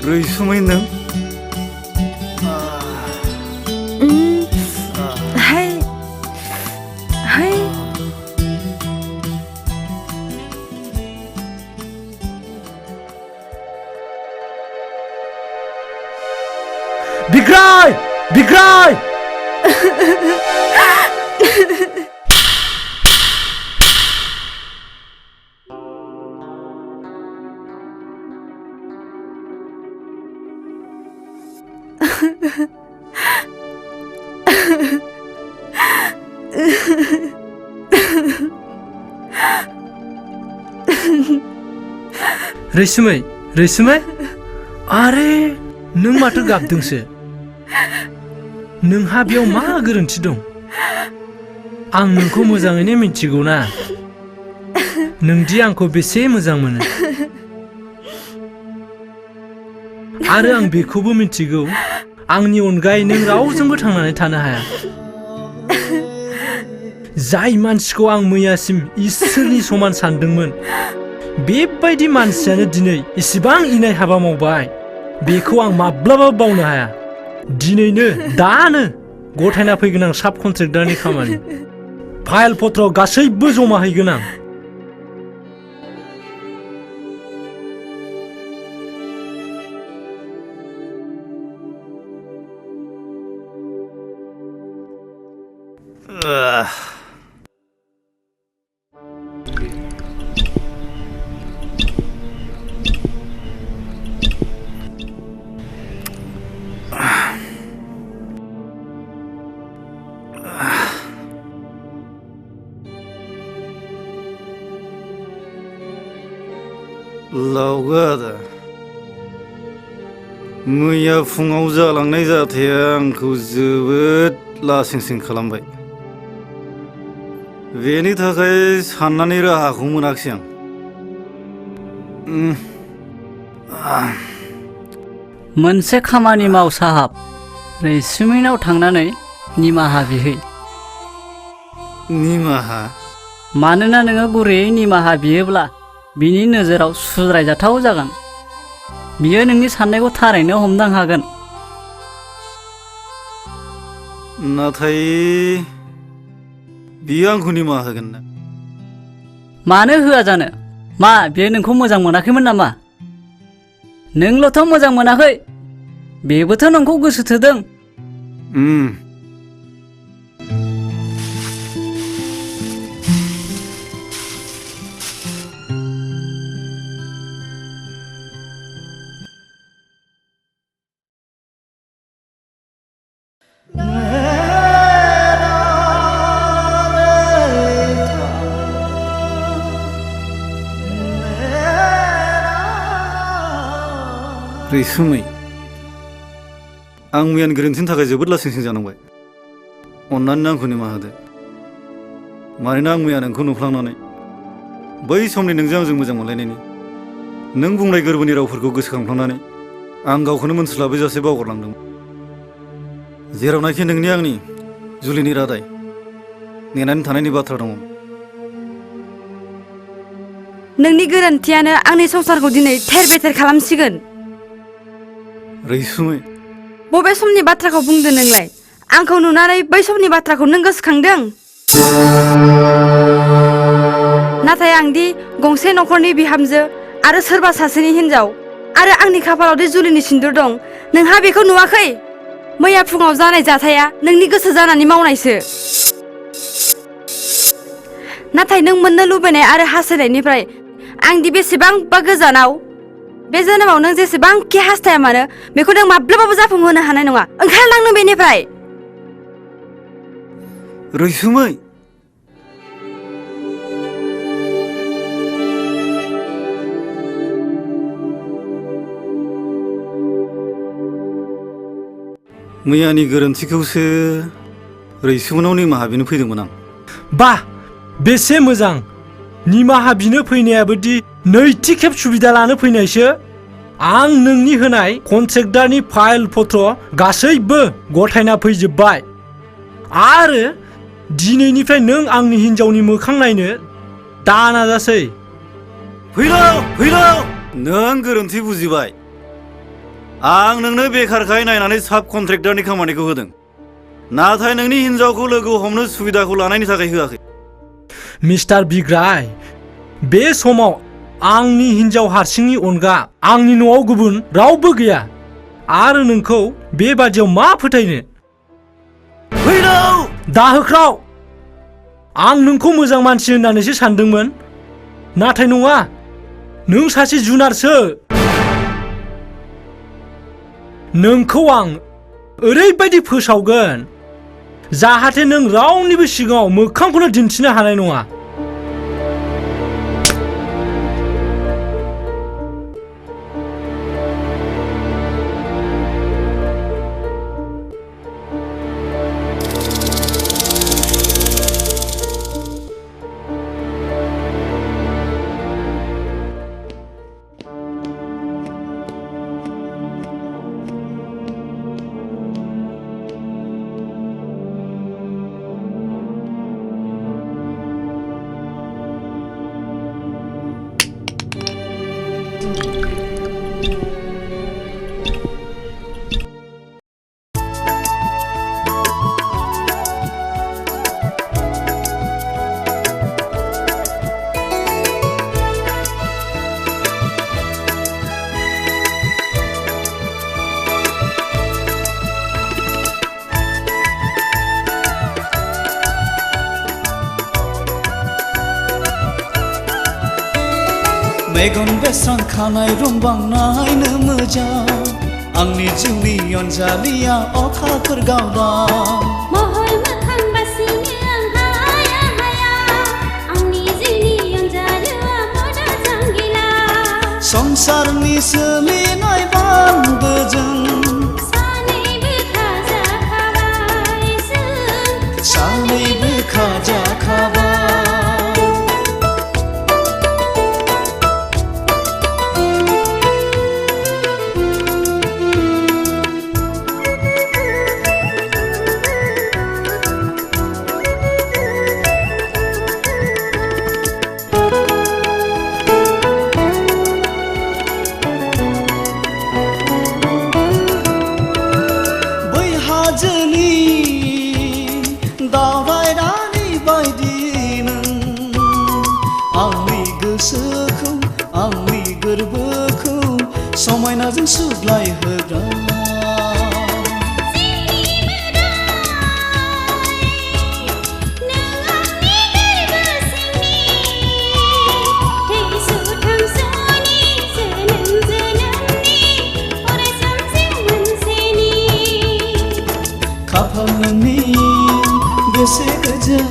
रैसुमै नों हाय हाय बिग्राय बिग्राय रैसुमै रैसुमै आरे नों माथो गाबदोंसो नोंहा बेयाव मा गोरोन्थि दं आं नोंखौ मोजाङैनो मिन्थिगौ ना नोंदि आंखौ बेसे मोजां मोनो आरो आं बेखौबो मिन्थिगौ आंनि अनगायै नों रावजोंबो थांनानै थानो हाया जाय मानसिखौ आं मैयासिम इसोरनि समान सानदोंमोन बेबायदि मानसियानो दिनै इसिबां इनाय हाबा मावबाय बेखौ आं माब्लाबाबो बावनो हाया दिनैनो दानो गथायना फैगोन आं साब कन्ट्रेक्टरनि खामानि फाइल पत्र गासैबो जमा हैगोन आं लावगादा मैया फुङाव जालांनाय जाथाया आंखौ जोबोद लासिंसिं खालामबाय बेनि थाखाय साननानै राहाखौ मोनाखिसै आं मोनसे खामानि माव साहाब रैसुमैनाव थांनानै निमाहा बिहै निमाहा मानोना नोङो गुरैयै निमाहा बियोब्ला बिनि नोजोराव सुद्रायजाथाव जागोन बियो नोंनि साननायखौ थारैनो हमदां हागोन नाथाय बियो आंखौ निमाहा होगोन ना मानो होआ जानो मा बियो नोंखौ मोजां मोनाखैमोन नामा नोंल'थ' मोजां मोनाखै बेबोथ' नोंखौ गोसो थोदों रैसुमै आं मैयानि गोरोन्थिनि थाखाय जोबोद लासिंसिं जानांबाय अन्नानै आंखौ निमाहा होदो मानोना आं मैया नोंखौ नुफ्लांनानै बै समनि नोंजों आंजों मोजां मोनलायनायनि नों बुंनाय गोरबोनि रावफोरखौ गोसोखांफ्लांनानै आं गावखौनो मोनस्लाबैजासे बावगारलांदोंमोन जेरावनाखि नोंनि आंनि जुलिनि रादाय नेनानै थानायनि बाथ्रा दङ नोंनि गोरोन्थियानो आंनि संसारखौ दिनै थेर बेथेर खालामसिगोन रैसुमै बबे समनि बाथ्राखौ बुंदों नोंलाय आंखौ नुनानै बै समनि बाथ्राखौ नों गोसोखांदों नाथाय आं दि गंसे नखरनि बिहामजो आरो सोरबा सासेनि हिनजाव आरो आंनि खाफालाव दि जुलिनि सिन्दुर दं नोंहा बेखौ नुवाखै मैया फुङाव जानाय जाथाया नोंनि गोसो जानानै मावनायसो नाथाय नों मोननो लुबैनाय आरो हास्थायनायनिफ्राय आं दि बेसेबांबा गोजानाव बे जोनोमाव नों जेसेबांखि हास्थाया मानो बेखौ नों माब्लाबाबो जाफुंहोनो हानाय नङा ओंखारलां नों बेनिफ्राय रैसुमै मैयानि गोरोन्थिखौसो रैसुमनाव निमाहा बिनो फैदोंमोन आं बा बेसे मोजां निमाहा बिनो फैनायाबो दि नैथि खेब सुबिदा लानो फैनायसो आं नोंनि होनाय कन्ट्रेक्टारनि फाइल पत्र गासैबो गथायना फैजोब्बाय आरो दिनैनिफ्राय नों आंनि हिनजावनि मोखां नायनो दा नाजासै फैलौ नों गोरोन्थि बुजिबाय आं नोंनो बेखारखाय नायनानै साब कन्ट्रेक्टरनि खामानिखौ होदों नाथाय नोंनि हिनजावखौ लोगो हमनो सुबिदाखौ लानायनि थाखाय होआखै मिस्टार बिग्राय बे समाव आंनि हिनजाव हारसिंनि अनगा आंनि न'आव गुबुन रावबो गैया आरो नोंखौ बेबादियाव मा फोथायनो दाहोख्राव आं नोंखौ मोजां मानसि होननानैसो सानदोंमोन नाथाय नङा नों सासे जुनारसो नोंखौ आं ओरैबायदि फोसावगोन जाहाथे नों रावनिबो सिगाङाव मोखांखौनो दिन्थिनो हानाय नङा मेगन बेस्रां खानाय रुमबां नायनो मोजां आंनि जिउनि अनजालिया अखाफोर गावदां महर मोखां बासिनो आं हाया हाया आंनि जिउनि अनजालुआ मोजां गैला संसारनि सोलिनाय बान्दोजों सानैबो खाजाखाबाय जों सानैबो खाजाखाबाय समायनाजों सुग्लाय होग्रा खाफाल नोंनि बेसे गोजोन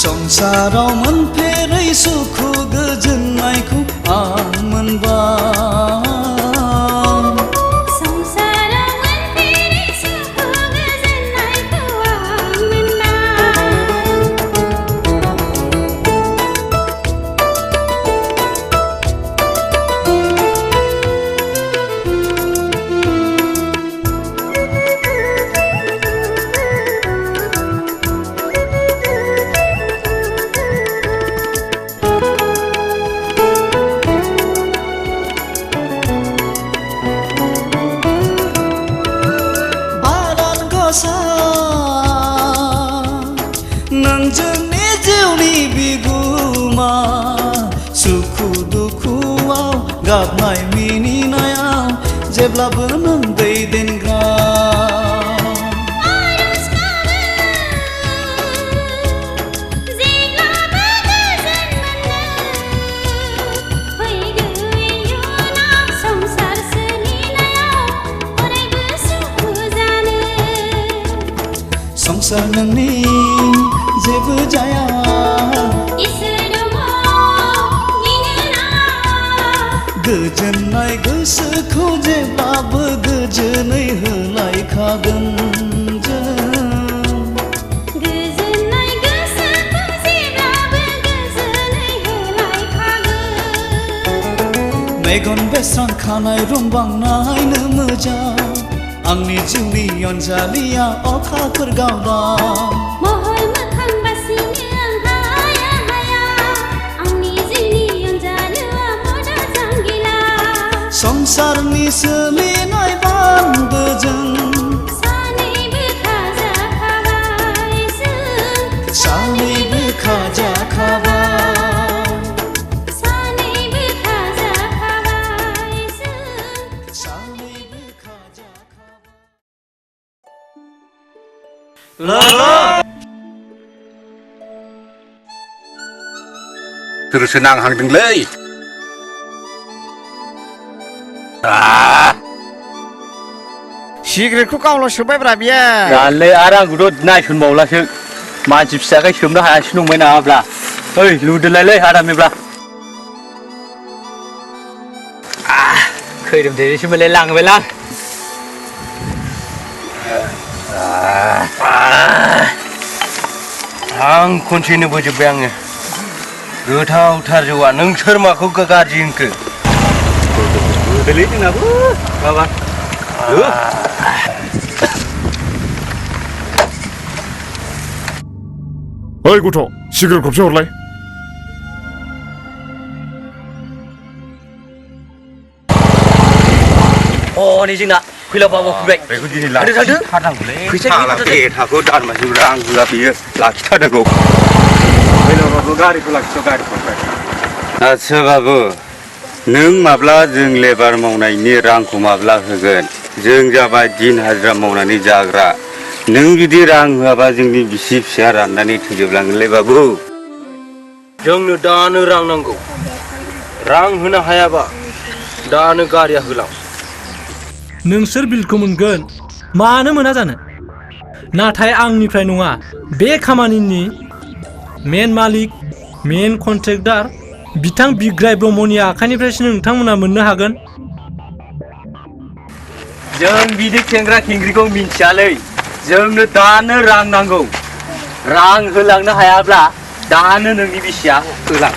संसाराव मोनफेरै सुखु गोजोननाय आं मोनबाय संसाराव मोनफेरै सुखु गोजोननायखौ आं मोनबाय भारत गसा नों जोंनि जिउनि बिगुमा सुखु दुखुआव गाबनाय मिनिनायाव जेब्लाबो नों दैदेनग्रा आरज गाबो जेब्लाबो गोजोन मोननो फैगौ इयुनाव संसार सोलिनायाव अरायबो सुखु जानो संसार नोंनि जेबो जाया इसोर दङ गिनो नाङा गोजोननाय गोसोखौ जेब्लाबो गोजोनै होलायखागोन जों गोजोननाय गोसोखौ जेब्लाबो गोजोनै होलायखागोन मेगन बेस्रां खानाय रुंबांनायनो मोजां आंनि जिउनि अनजालिया अखाफोर गावदां महर मोखां बासिनो आं हाया हाया आंनि जिउनि अनजालुआ मोजां जांगिला संसारनि सोलिनाय बान्दोजों सानैबो खाजाखाबाय जों सानैबो खाजाखाबाय सानैबो खाजाखाबाय जों सानैबो खाजाखाबाय सोरसो नांहांदोंलै सिगारेटखौ गावल' सोब्बायब्रा बियो जानलै आरो आंखौथ' नायसनबावलासो मानसि फिसाखाय सोबनो हायासै नंबाय नामाब्ला ओइ लुदोलायलै आरामैब्ला खैरोम दैरोसो मोनलाय लांबायलां आं खनसेनो बोजोब्बाय आङो गोथावथार जौआ नों सोर माखौ गाज्रि होनखो लुदोलै जोंनाबो माबा ओइ गथ' सिगारेट खबसे हरलाय हनै जोंना फैलाव बाबाव फैबाय बेखौ दिनै थांदो थांदो लाखिथारनांगौलै फैसा एथाखौ दानमाजों रां होआ बियो लाखिथारनांगौ फैलावबाबो गारिखौ लाखिथ' गारिखौ आदसा बाबु नों माब्ला जों लेबार मावनायनि रांखौ माब्ला होगोन जों जाबाय दिन हाजिरा मावनानै जाग्रा नों जुदि रां होआबा जोंनि बिसि फिसाया राननानै थैजोबलांगोनलै बाबु जोंनो दानो रां नांगौ रां होनो हायाबा दानो गारिया होलां नोंसोर बिलखौ मोनगोन मानो मोना जानो नाथाय आंनिफ्राय नङा बे खामानिनि मेन मालिक मेन कन्ट्रेक्टर बिथां बिग्राय ब्रह्मनि आखाइनिफ्रायसो नोंथांमोना मोननो हागोन जों बिदि खेंग्रा खेंग्रिखौ मिन्थियालै जोंनो दानो रां नांगौ रां होलांनो हायाब्ला दानो नोंनि बिसिया होलां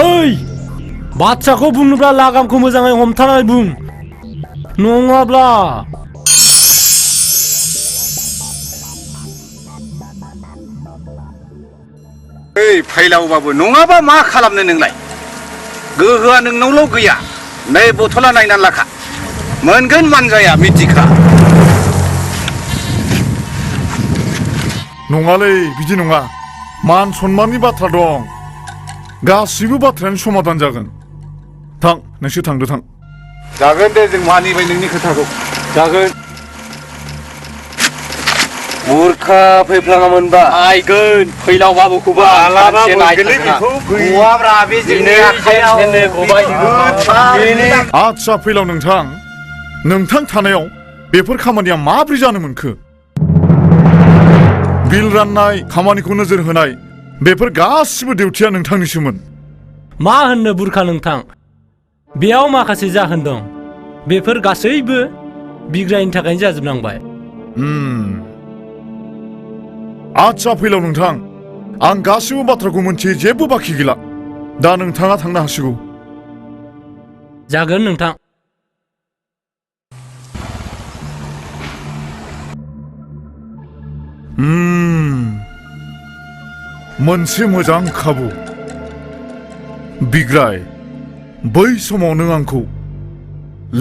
ओइ बाथ्राखौ बुंनोब्ला लागामखौ मोजाङै हमथानानै बुं नङाब्ला ओइ फैलावबाबो नङाबा मा खालामनो नोंलाय गोहोआ नोंनावल' गैया नै बथला नायनानै लाखा मोनगोन मानजाया मिथिखा नङालै बिदि नङा मान सन्माननि बाथ्रा दं गासिबो बाथ्रायानो समाधान जागोन थां नोंसोर थांदो थां जागोन दे जों मानिबाय नोंनि खोथाखौ जागोन बुरखा फैफ्लाङामोनबा आइगोन फैलाव बाबुखौबो आदसा फैलाव नोंथां थानायाव बेफोर खामानिया माब्रै जानो मोनखो बिल राननाय खामानिखौ नोजोर होनाय बेफोर गासिबो डिउटिया नोंथांनिसोमोन। मा होननो बुरखा नोंथां, बेयाव माखासे जाहोन दं। बेफोर गासैबो बिग्रायनि थाखायनो जाजोबनांबाय। आच्छा फैलाव नोंथां, आं गासिबो बाथ्राखौ मोनथियो, जेबो बाखि गैला। दा नोंथाङा थांनो हासिगौ। जागोन नोंथां। मोनसे मोजां खाबु। बिग्राय, बै समाव नों आंखौ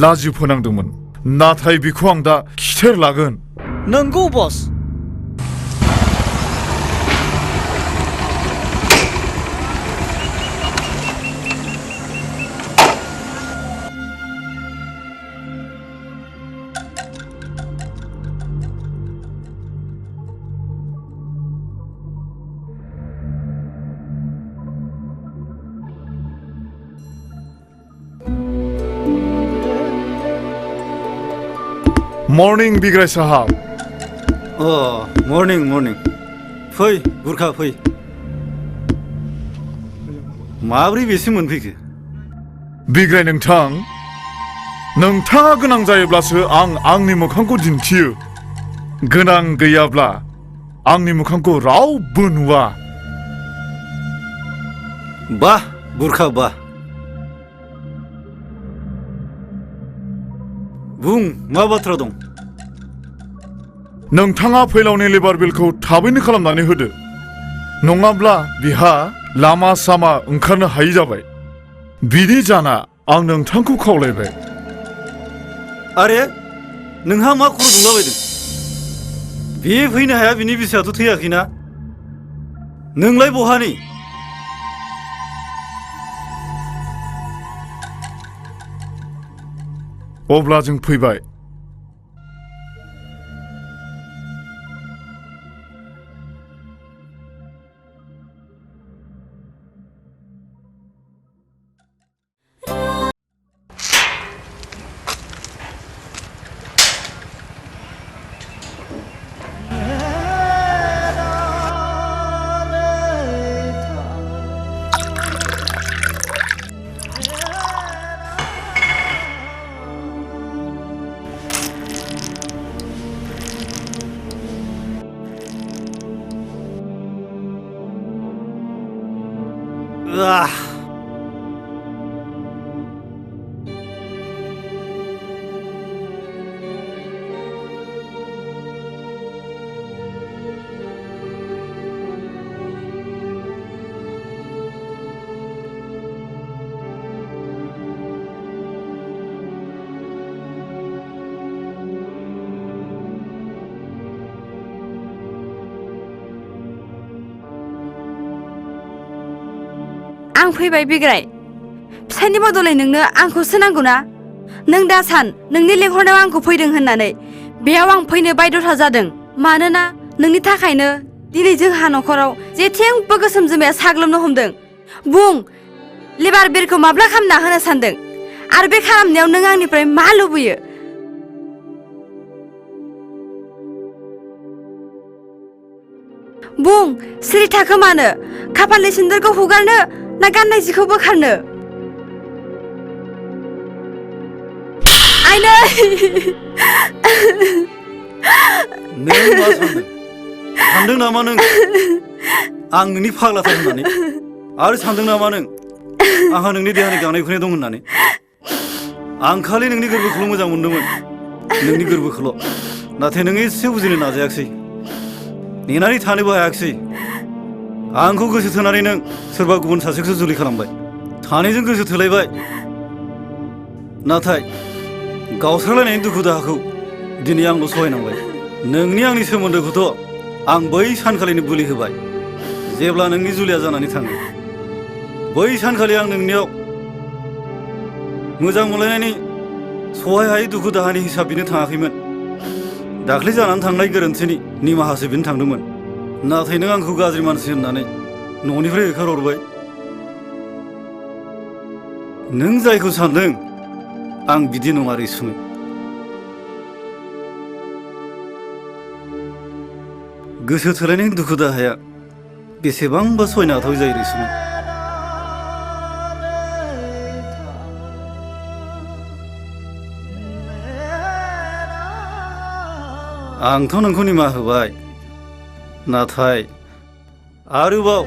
लाजि फोनांदोंमोन, नाथाय बेखौ आं दा खिथेर लागोन। नंगौ बस। मर्निं बिग्राय साहाब। Morning morning. फै बुरखा फै। माब्रै बेसिम मोनफैखो? बिग्राय नोंथां, नोंथाङा गोनां जायोब्लासो आं आंनि मोखांखौ दिन्थियो। गोनां गैयाब्ला आंनि मोखांखौ रावबो नुवा। बाह बुरखा बाह। बुं, मा बाथ्रा दं? नोंथाङा फैलावनि लेबार बिलखौ थाबैनो खालामनानै होदो, नङाब्ला बिहा लामा सामा ओंखारनो हायि जाबाय। बिनि जाना आं नोंथांखौ खावलायबाय। आरे, नोंहा मा खर' दुंलाबायदों? बे फैनो हाया, बिनि बिसियाथ' थैयाखैना। नोंलाय बहानि? अब्ला जों फैबाय। आं फैबाय बिग्राय। फिसायनि बदलै नोंनो आंखौसो नांगौ ना? नों दा सान नोंनि लेंहरनायाव आंखौ फैदों होननानै बेयाव आं फैनो बायद'था जादों। मानोना नोंनि थाखायनो दिनै जोंहा न'खराव जेथिंबो गोसोम जोमाया साग्लोबनो हमदों। बुं, लेबार बिलखौ माब्ला खालामना होनो सानदों? आरो बे खालामनायाव नों आंनिफ्राय मा लुबैयो? बुं, सिरि थाखो मानो? खाफालनि सिन्दुरखौ हुगारनो ना गाननाय जिखौ बोखारनो? आइनै! नों मा सानदों? सानदों नामा नों आं नोंनि फाग्लाथार होननानै? आरो सानदों नामा नों आंहा नोंनि देहानि गांनाय उखैनाय दं होननानै? आं खालि नोंनि गोरबोखौल' मोजां मोनदोंमोन, नोंनि गोरबोखौल'। नाथाय नों एसे बुजिनो नाजायाखिसै, नेनानै थानोबो हायाखिसै। आंखौ गोसो थोनानै नों सोरबा गुबुन सासेखौसो जुलि खालामबाय। सानैजों गोसो थोलायबाय, नाथाय गावस्रालायनायनि दुखु दाहाखौ दिनै आंल' सहायनांबाय। नोंनि आंनि सोमोन्दोखौथ' आं बै सानखालिनो बुलि होबाय, जेब्ला नोंनि जुलिया जानानै थाङो। बै सानखालि आं नोंनियाव मोजां मोनलायनायनि सहाय हायै दुखु दाहानि हिसाब बिनो थाङाखैमोन। दाख्लै जानानै थांनाय गोरोन्थिनि निमाहासो बिनो थांदोंमोन। नाथाय नों आंखौ गाज्रि मानसि होननानै न'निफ्राय होखारहरबाय। नों जायखौ सानदों आं बिदि नङा रैसुमै। गोसो थोलायनायनि दुखु दाहाया बेसेबांबा सहायनो हाथाव जायो रैसुमै। आंथ' नोंखौ निमाहा होबाय, नाथाय आरोबाव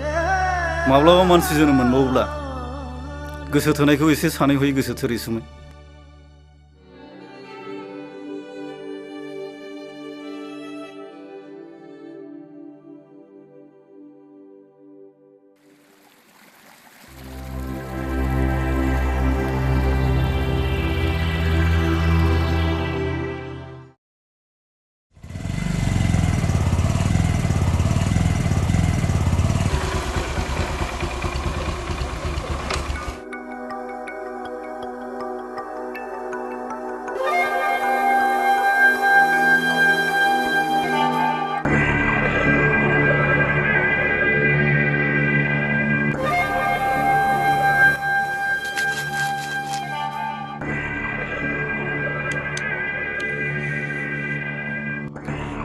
माब्लाबा मानसि जोनोम मोनबावोब्ला गोसो थोनायखौ एसे सानै हयै गोसो थो रैसुमै।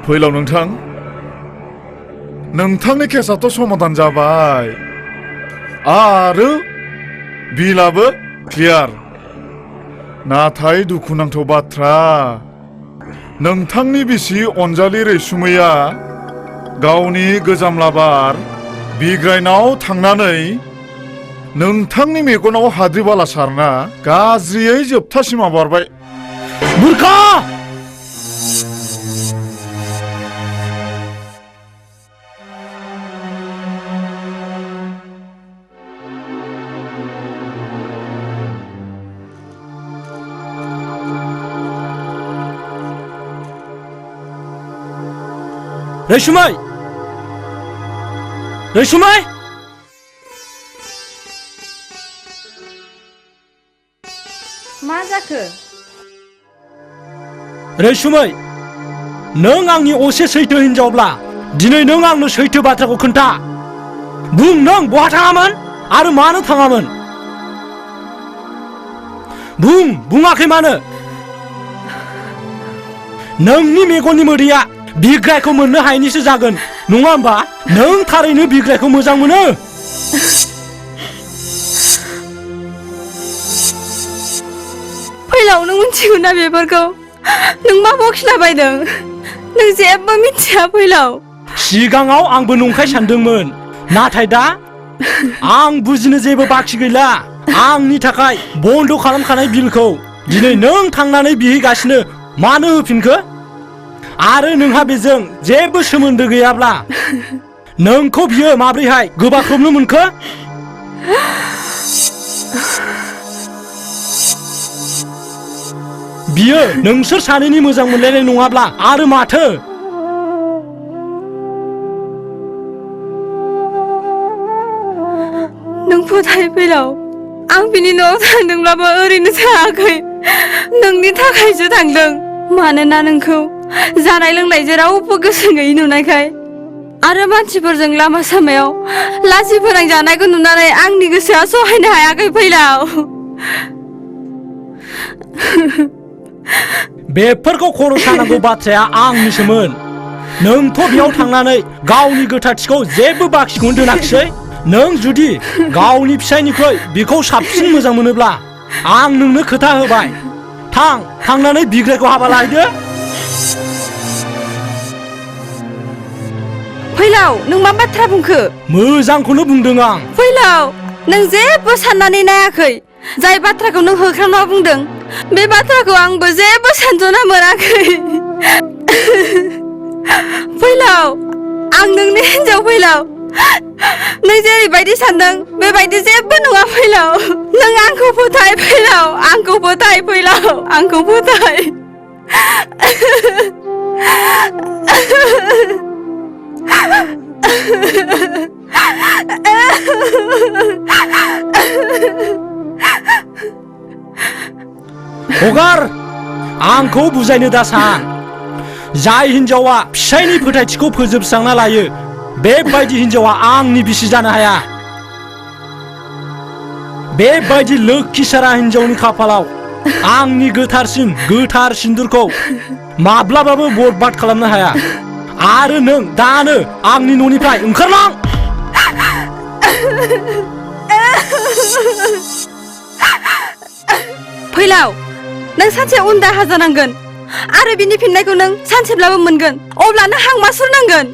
फैलाव नोंथां, नोंथांनि केसाथ' समाधान जाबाय आरो बिलाबो क्लियार। नाथाय दुखुनांथाव बाथ्रा, नोंथांनि बिसि अनजालि रैसुमैया गावनि गोजाम लाबार बिग्रायनाव थांनानै नोंथांनि मेगनाव हाद्रि बाला सारना गाज्रियै जोबथासिमा बारबाय। मूर्खा! रैसुमै! रैसुमै! मा जाखो? रैसुमै, नों आंनि असे सैथो हिनजावब्ला दिनै नों आंनो सैथो बाथ्राखौ खोन्था। बुं, नों बहा थाङामोन आरो मानो थाङामोन? बुं, बुङाखै मानो? नोंनि मेगननि मोदैया बिग्रायखौ मोननो हायैनिसो जागोन, नङा होमबा? नों थारैनो बिग्रायखौ मोजां मोनो? फैलाव, नों मिथिगौ ना बेफोरखौ? नों मा बखिला बायदों? नों जेबो मिथिया फैलाव। सिगाङाव आंबो नंखाय सानदोंमोन, नाथाय दा आं बुजिनो जेबो बाखि गैला। आंनि थाखाय बन्द खालामखानाय बिलखौ दिनै नों थांनानै बिहैगासिनो मानो होफिनखो? आरो नोंहा बेजों जेबो सोमोन्दो गैयाब्ला नोंखौ बियो माब्रैहाय गोबाख्रबनो मोनखो? बियो नोंसोर सानैनि मोजां मोनलायनाय नङाब्ला आरो माथो? नों फोथाय फैलाव, आं बिनि न'आव थांदोंब्लाबो ओरैनो थाङाखै, नोंनि थाखायसो थांदों। मानोना नोंखौ जानाय लोंनायजों रावबो गोसो गैयै नुनायखाय आरो मानसिफोरजों लामा सामायाव लाजि फोनांजानायखौ नुनानै आंनि गोसोआ सहायनो हायाखै फैलाव। बेफोरखौ खर' सानांगौ बाथ्राया आंनिसोमोन। नोंथ' बेयाव थांनानै गावनि गोथारथिखौ जेबो बाखिखौनो दोनाखिसै। नों जुदि गावनि फिसायनिख्रुइ बेखौ साबसिन मोजां मोनोब्ला आं नोंनो खोथा होबाय, थांनानै बिग्रायखौ हाबा लाहैदो। फैलाव, नों मा बाथ्रा बुंखो? मोजांखौनो बुंदों आं। फैलाव, नों जेबो साननानै नायाखै। जाय बाथ्राखौ नों होख्रांना बुंदों बे बाथ्राखौ आंबो जेबो सानजना मोनाखै। फैलाव, आं नोंनि हिनजाव फैलाव। नों जेरैबायदि सानदों बेबायदि जेबो नङा फैलाव। नों आंखौ फोथाय फैलाव, आंखौ फोथाय फैलाव, आंखौ फोथाय। हगार, आंखौ बुजायनो दा सान। जाय हिनजावा फिसायनि फोथायथिखौ फोजोबस्रांना लायो बेबायदि हिनजावा आंनि बिसि जानो हाया। बेबायदि लोक्षिसारा हिनजावनि खाफालाव आंनि गोथार सिन्दुरखौ माब्लाबाबो बरबाद खालामनो हाया। आरो नों दानो आंनि न'निफ्राय ओंखारलां। फैलाव नों सानसे उन दाहा जानांगोन आरो बिनि फिननायखौ नों सानसेब्लाबो मोनगोन अब्ला नों हांमा सुरनांगोन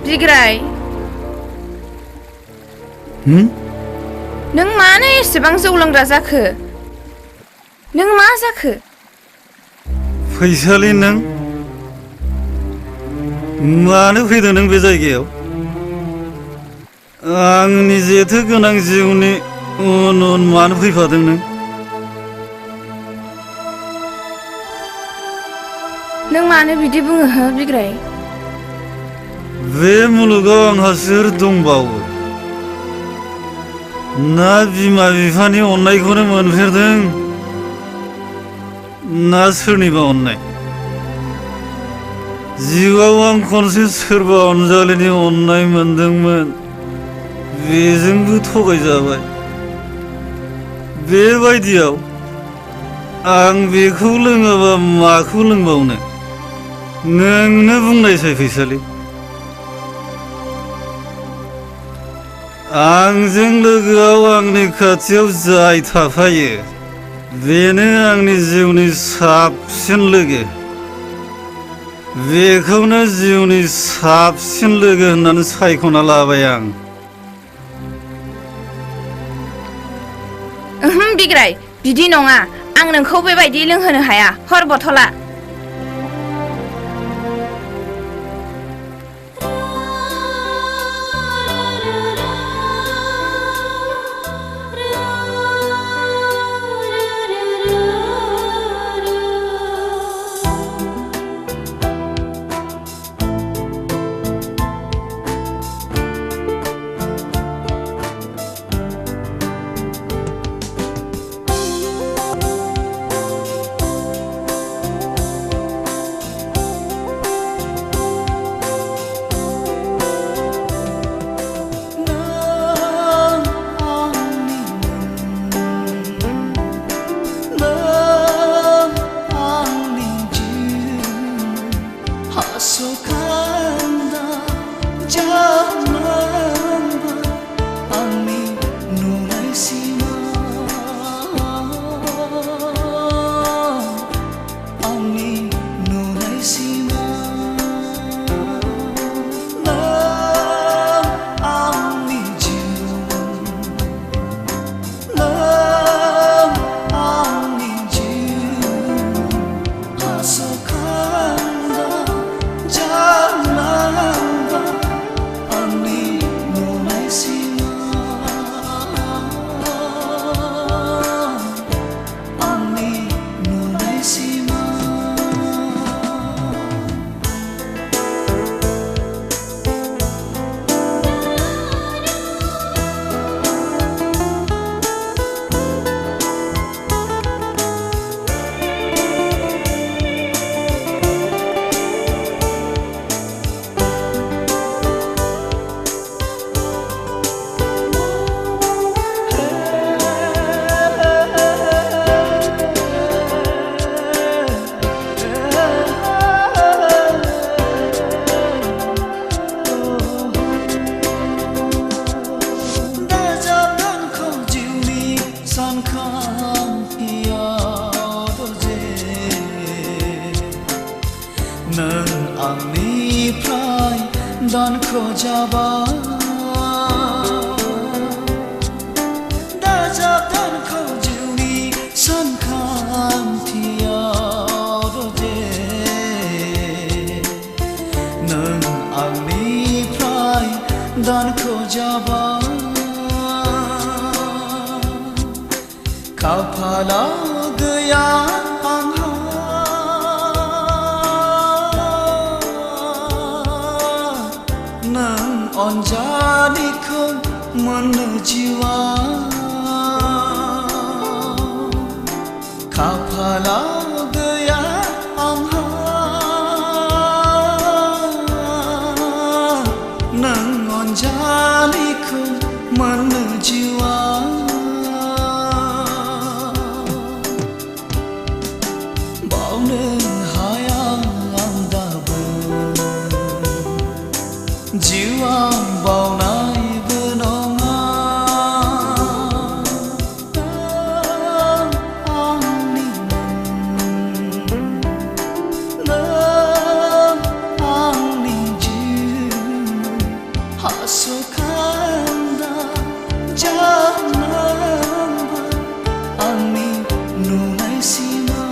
बिग्राय नों मानो एसेबां जौ लोंग्रा जाखो नों मा जाखो फैसालि नों मानो फैदों नों बे जायगायाव आंनि जेथो गोनां जिउनि उन उन मानो फैफादों नों मानो बिदि बुङो हो बिग्राय बे मुलुगाव आंहा सोर दंबावो ना बिमा बिफानि अननायखौनो मोनफेरदों ना सोरनिबा अननाय जिउआव आं खनसे सोरबा अनजालिनि अननाय मोनदोंमोन बेजोंबो थगायजाबाय बेबायदियाव आं बेखौ लोङाबा माखौ लोंबावनो नोंनो बुंनायसाय फैसालि आंजों लोगोआव आंनि खाथियाव जाय थाफायो बेनो आंनि जिउनि साबसिन लोगो बेखौनो जिउनि साबसिन लोगो होननानै सायख'ना लाबाय आं बिग्राय बिदि नङा आं नोंखौ बेबायदि लोंहोनो हाया हर बथला खाफाला गैया आंहा नों अनजालिखौ मोननो जिउआ खाफालाव गैया आंहा नों अनजालिखौ मोननो जिउआ बावनो हाया आं दाबो जिउआ बावनायबो नङा आंनि नों आंनि जिउ हासखान्दा जानांबाय आंनि नुनाय सिमा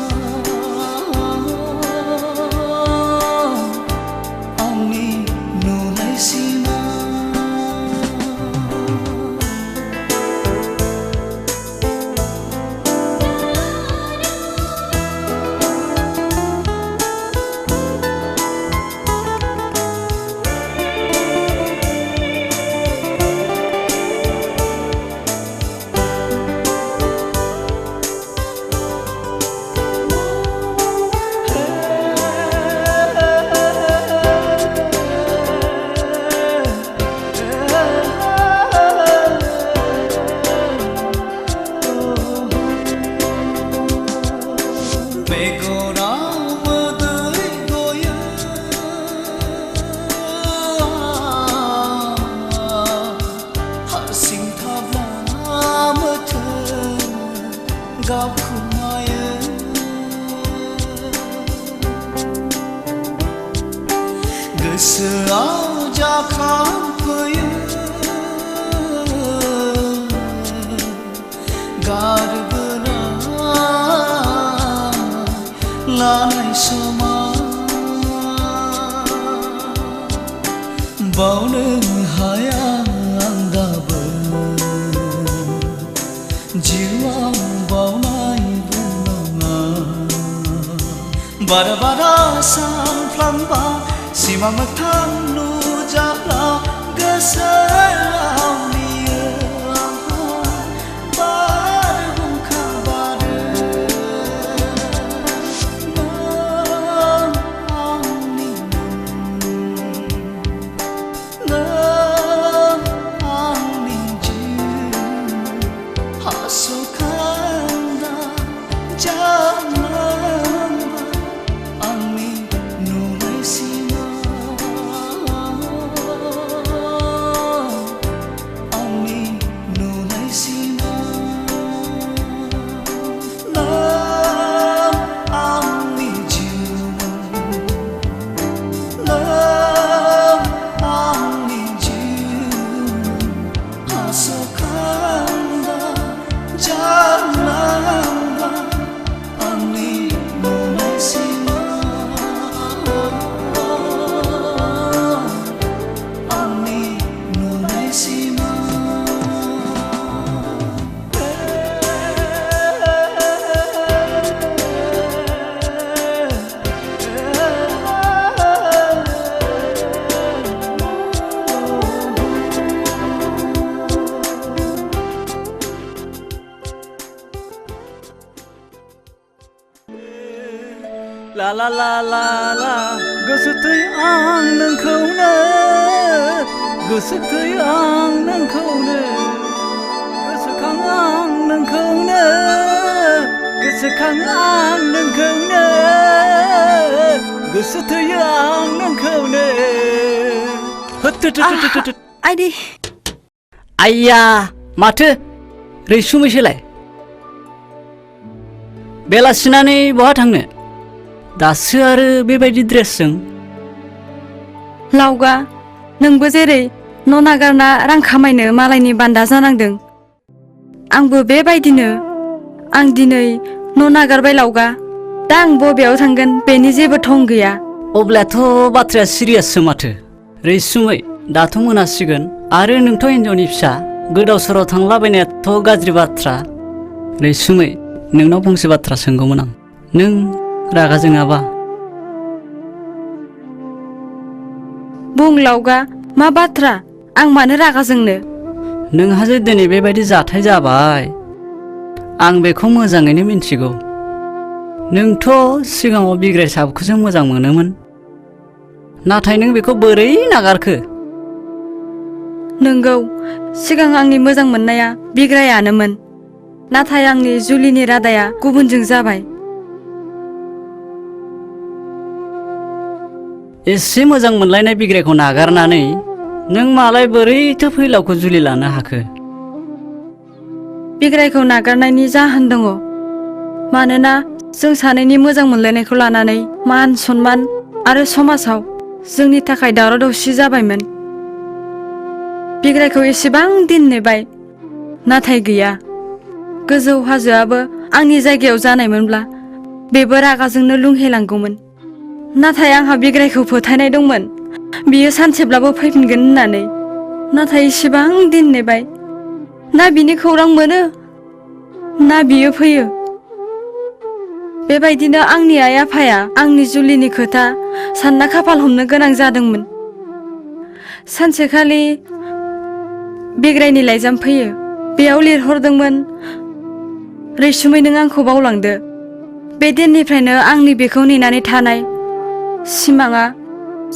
आंनि नुनाय सिमा मेगनाव मोदै गयो हारसिं थाब्ला मोथोर गाबखोमायो गोसोआव जाखांफैयो गारबोना लानाय समा बावनो हाया आं दाबो जिउआ बावनायबो नङा बारा बारा सानफ्लांबा सिमां मोगथां नुजाब्ला गोसोआव बियो आंहा बारहुंखा बारो नों आंनि नों आंनि जिउ हासखान्दा जानांबाय आंनि नुनाय सिमा आंनि नुनाय सिमा नों आंनि जिउ नों आंनि जिउ हासखान्दा जानांबाय आंनि नुनाय सिमा आंनि नुनाय सिमा ला ला ला ला ला गोसोथै आं नोंखौनो गोसोथै आं नोंखौनो गोसोखां आं नोंखौनो गोसोखां आं नोंखौनो गोसोथै आं नोंखौनो आइदि आइया माथो रैसुमैसोलाय बेलासिनानै बहा थांनो दासो आरो बेबायदि ड्रेसजों लावगा नोंबो जेरै न' नागारना रां खामायनो मालायनि बान्दा जानांदों आंबो बेबायदिनो आं दिनै न' नागारबाय लावगा दा आं बबेयाव थांगोन बेनि जेबो थं गैया अब्लाथ' बाथ्राया सिरियाससो माथो रैसुमै दाथ' मोनासिगोन आरो नोंथ' हिन्जावनि फिसा गोदाव सोराव थांलाबायनायाथ' गाज्रि बाथ्रा रैसुमै नोंनाव फंसे बाथ्रा सोंगौमोन आं नों रागा जोङाबा बुं लावगा मा बाथ्रा आं मानो रागा जोंनो? नोंहा जे दिनै बेबायदि जाथाय जाबाय आं बेखौ मोजाङैनो मिन्थिगौ। नोंथ' सिगाङाव बिग्राय साबखौसो मोजां मोनोमोन, नाथाय नों बेखौ बोरै नागारखो? नोंगौ, सिगां आंनि मोजां मोननाया बिग्रायानोमोन, नाथाय आंनि जुलिनि रादाया गुबुनजों जाबाय। एसे मोजां मोनलायनाय बिग्रायखौ नागारनानै नों मालाय बोरैथो फैलावखौ जुलि लानो हाखो? बिग्रायखौ नागारनायनि जाहोन दङ, मानोना जों सानैनि मोजां मोनलायनायखौ लानानै मान सनमान आरो समाजाव जोंनि थाखाय दावराव दावसि जाबायमोन। बिग्रायखौ एसेबां दिन नेबाय, नाथाय गैया। गोजौ हाजोआबो आंनि जायगायाव जानायमोनब्ला बेबो रागाजोंनो लुंहेलांगौमोन। नाथाय आंहा बिग्रायखौ फोथायनाय दंमोन, बियो सानसेब्लाबो फैफिनगोन होननानै। नाथाय एसेबां दिन नेबाय, ना बिनि खौरां मोनो ना बियो फैयो। बेबायदिनो आंनि आइ आफाया आंनि जुलिनि खोथा सानना खाफाल हमनो गोनां जादोंमोन। सानसेखालि बिग्रायनि लाइजाम फैयो। बेयाव लिरहरदोंमोन, रैसुमै नों आंखौ बावलांदो। बे दिननिफ्रायनो आंनि बेखौ नेनानै थानाय सिमाङा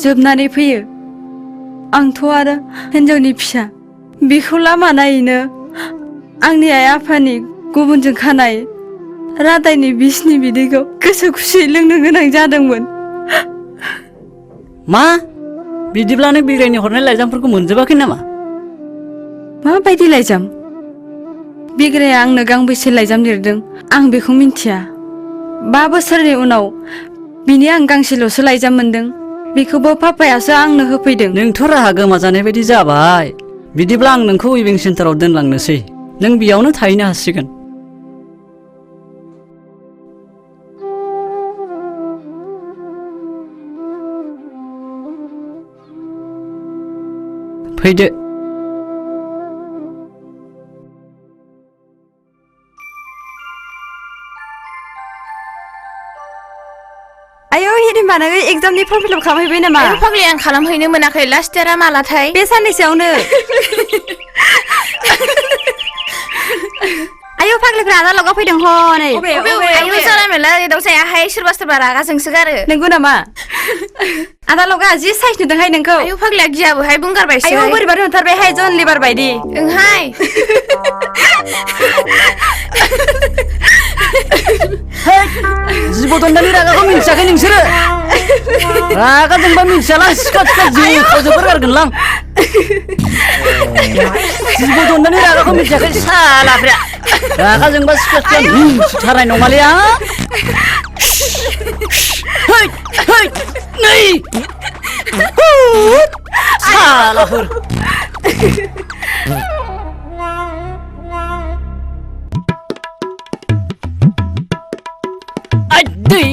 जोबनानै फैयो। आंथ' आरो हिन्जावनि फिसा, बिखौ लामा नायैनो आंनि आइ आफानि गुबुनजों खानाय रादायनि बिसनि बिदैखौ गोसो खुसियै लोंनो गोनां जादोंमोन। मा? बिदिब्ला नों बिग्रायनि हरनाय लाइजामफोरखौ मोनजोबाखै नामा? माबायदि लाइजाम? बिग्राया आंनो गांबेसे लाइजाम लिरदों आं बेखौ मिन्थिया। 5 बोसोरनि उनाव बिनि आं गांसेल'सो लाइजाम मोनदों, बेखौबो पापायासो आंनो होफैदों। नोंथ' राहा गोमाजानाय बायदि जाबाय। बिदिब्ला आं नोंखौ उइभिं सेन्टाराव दोनलांनोसै, नों बेयावनो थाहैनो हासिगोन। फैदो। आयौ हिरिम्बा, नोङो एग्जामनि फर्म फिलआप खालामहैबाय नामा? आयौ फाग्लि, आं खालामहैनो मोनाखै। लास्ट डेटआ मालाथाय? बे साननैसोआवनो। आयौ फाग्लिफ्रा आदा लगाव फैदों हनै। आयौ जाना मेला एदाव जायाहाय, सोरबा सोरबा रागा जोंसोगारो। नंगौ नामा? आदा लगा जि साइज नुदोंहाय नोंखौ। आयौ फाग्लिया गियाबोहाय, बुंगारबायसो। आयौ बोरैबा नुथारबायहाय, जन लिभार बायदि। ओंहाय। जिबदन्दानि रागाखौ मिन्थियाखै नोंसोरो? रागा जोंबा मिन्थियालां, सिखा सिखा जिखावजोबोर गारगोनलां। जिबदन्दानि रागाखौ मिन्थियाखै सालाफ्रा। रागा जोंबा सिखा सिखा मिन्थिथारनाय नङालै आं। नै सालाफोर। दै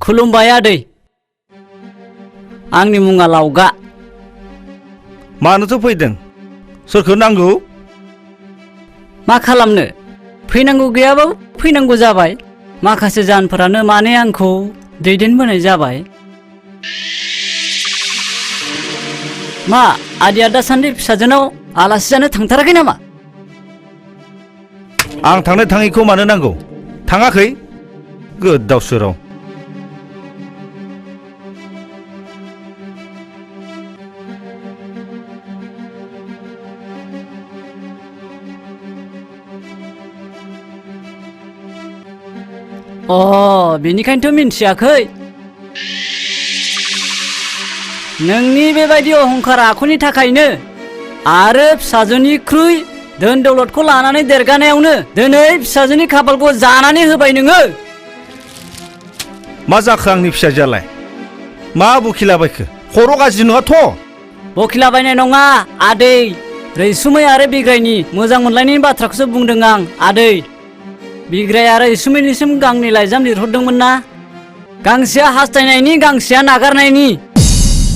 खुलुमबाय आदै, आंनि मुङा लावगा। मानोथो फैदों? सोरखौ नांगौ? मा खालामनो, फैनांगौ गैयाबाबो फैनांगौ जाबाय। माखासे जाहोनफोरानो माने आंखौ दैदेनबोनाय जाबाय। मा आदिया दासान्दि फिसाजोनाव आलासि जानो थांथाराखै नामा? आं थांनो थाङैखौ मानो नांगौ? थाङाखै? गोदाव सोराव। बेनिखायनोथ' मिन्थियाखै। नोंनि बेबायदि अहंखार आखुनि थाखायनो आरो फिसाजोनिख्रुइ धोन दौलतखौ लानानै देरगानायावनो दिनै फिसाजोनि खाफालखौ जानानै होबाय नोङो। मा जाखो आंनि फिसाजोआलाय? मा बखिलाबायखो? खर' गाज्रि नङाथ'? बखिलाबायनाय नङा आदै, रैसुमै आरो बिग्रायनि मोजां मोनलायनायनि बाथ्राखौसो बुंदों आं आदै। बिग्राय आरो रैसुमैनिसिम गांनै लाइजाम लिरहरदोंमोन ना? गांसेया हास्थायनायनि, गांसेया नागारनायनि।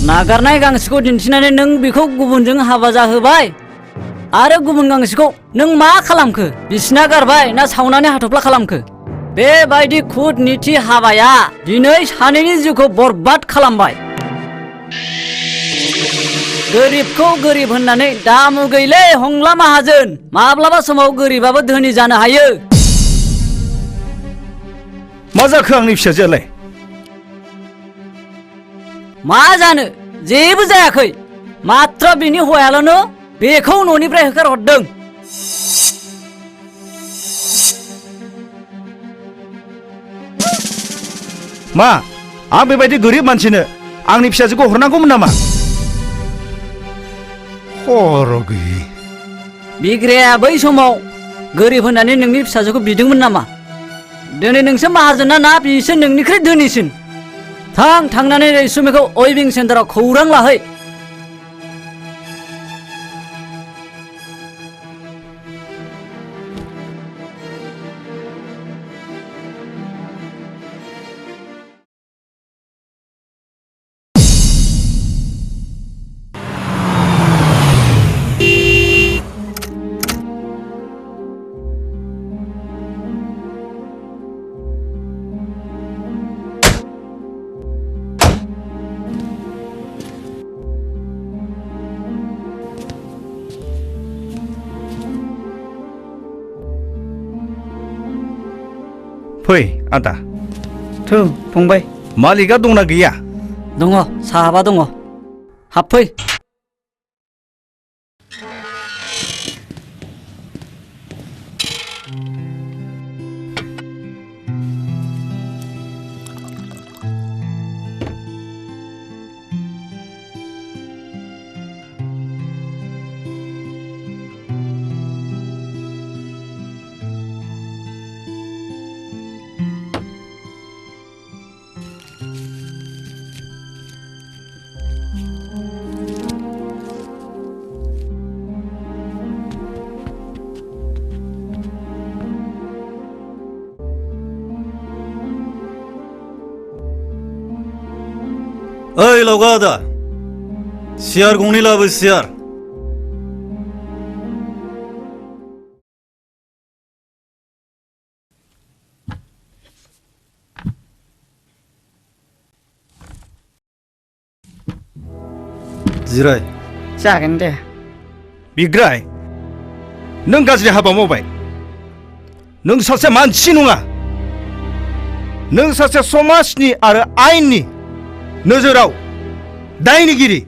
नागारनाय गांसेखौ दिन्थिनानै नों बेखौ गुबुनजों हाबा जाहोबाय। आरो गुबुन गांसेखौ नों मा खालामखो? बिसिना गारबाय ना सावनानै हाथफ्ला खालामखो? बेबायदि खुदनिथि हाबाया दिनै सानैनि जिउखौ बरबाद खालामबाय। गोरिबखौ गोरिब होननानै दामुगैलै हंला माहाजोन। माब्लाबा समाव गोरिबाबो धोनि जानो हायो। मा जाखो आंनि फिसाजोआलाय? मा जानो? जेबो जायाखै। मात्र बिनि हौवायाल'नो बेखौ न'निफ्राय होखारहरदों। मा आं बेबायदि गोरिब मानसिनो आंनि फिसाजोखौ हरनांगौमोन नामा? खर' गैयि। बिग्राया बै समाव गोरिब होननानै नोंनि फिसाजोखौ बिदोंमोन नामा? दिनै नोंसो माहाजोना ना बिसो नोंनिख्रुइ धोनिसिन? थांनानै रैसुमिखौ अइभिं सेन्टाराव खौरां लाहै। फै आदा। थौ फंबाय। मालिकआ दंना गैया? दङ, साहाबा दङ। हाबफै। ओइ लावगा आदा, सियार गंनै लाबो सियार। जिराय। जागोन दे। बिग्राय, नों गाज्रि हाबा मावबाय। नों सासे मानसि नङा। नों सासे समाजनि आरो आयेननि नोजोराव दायनिगिरि।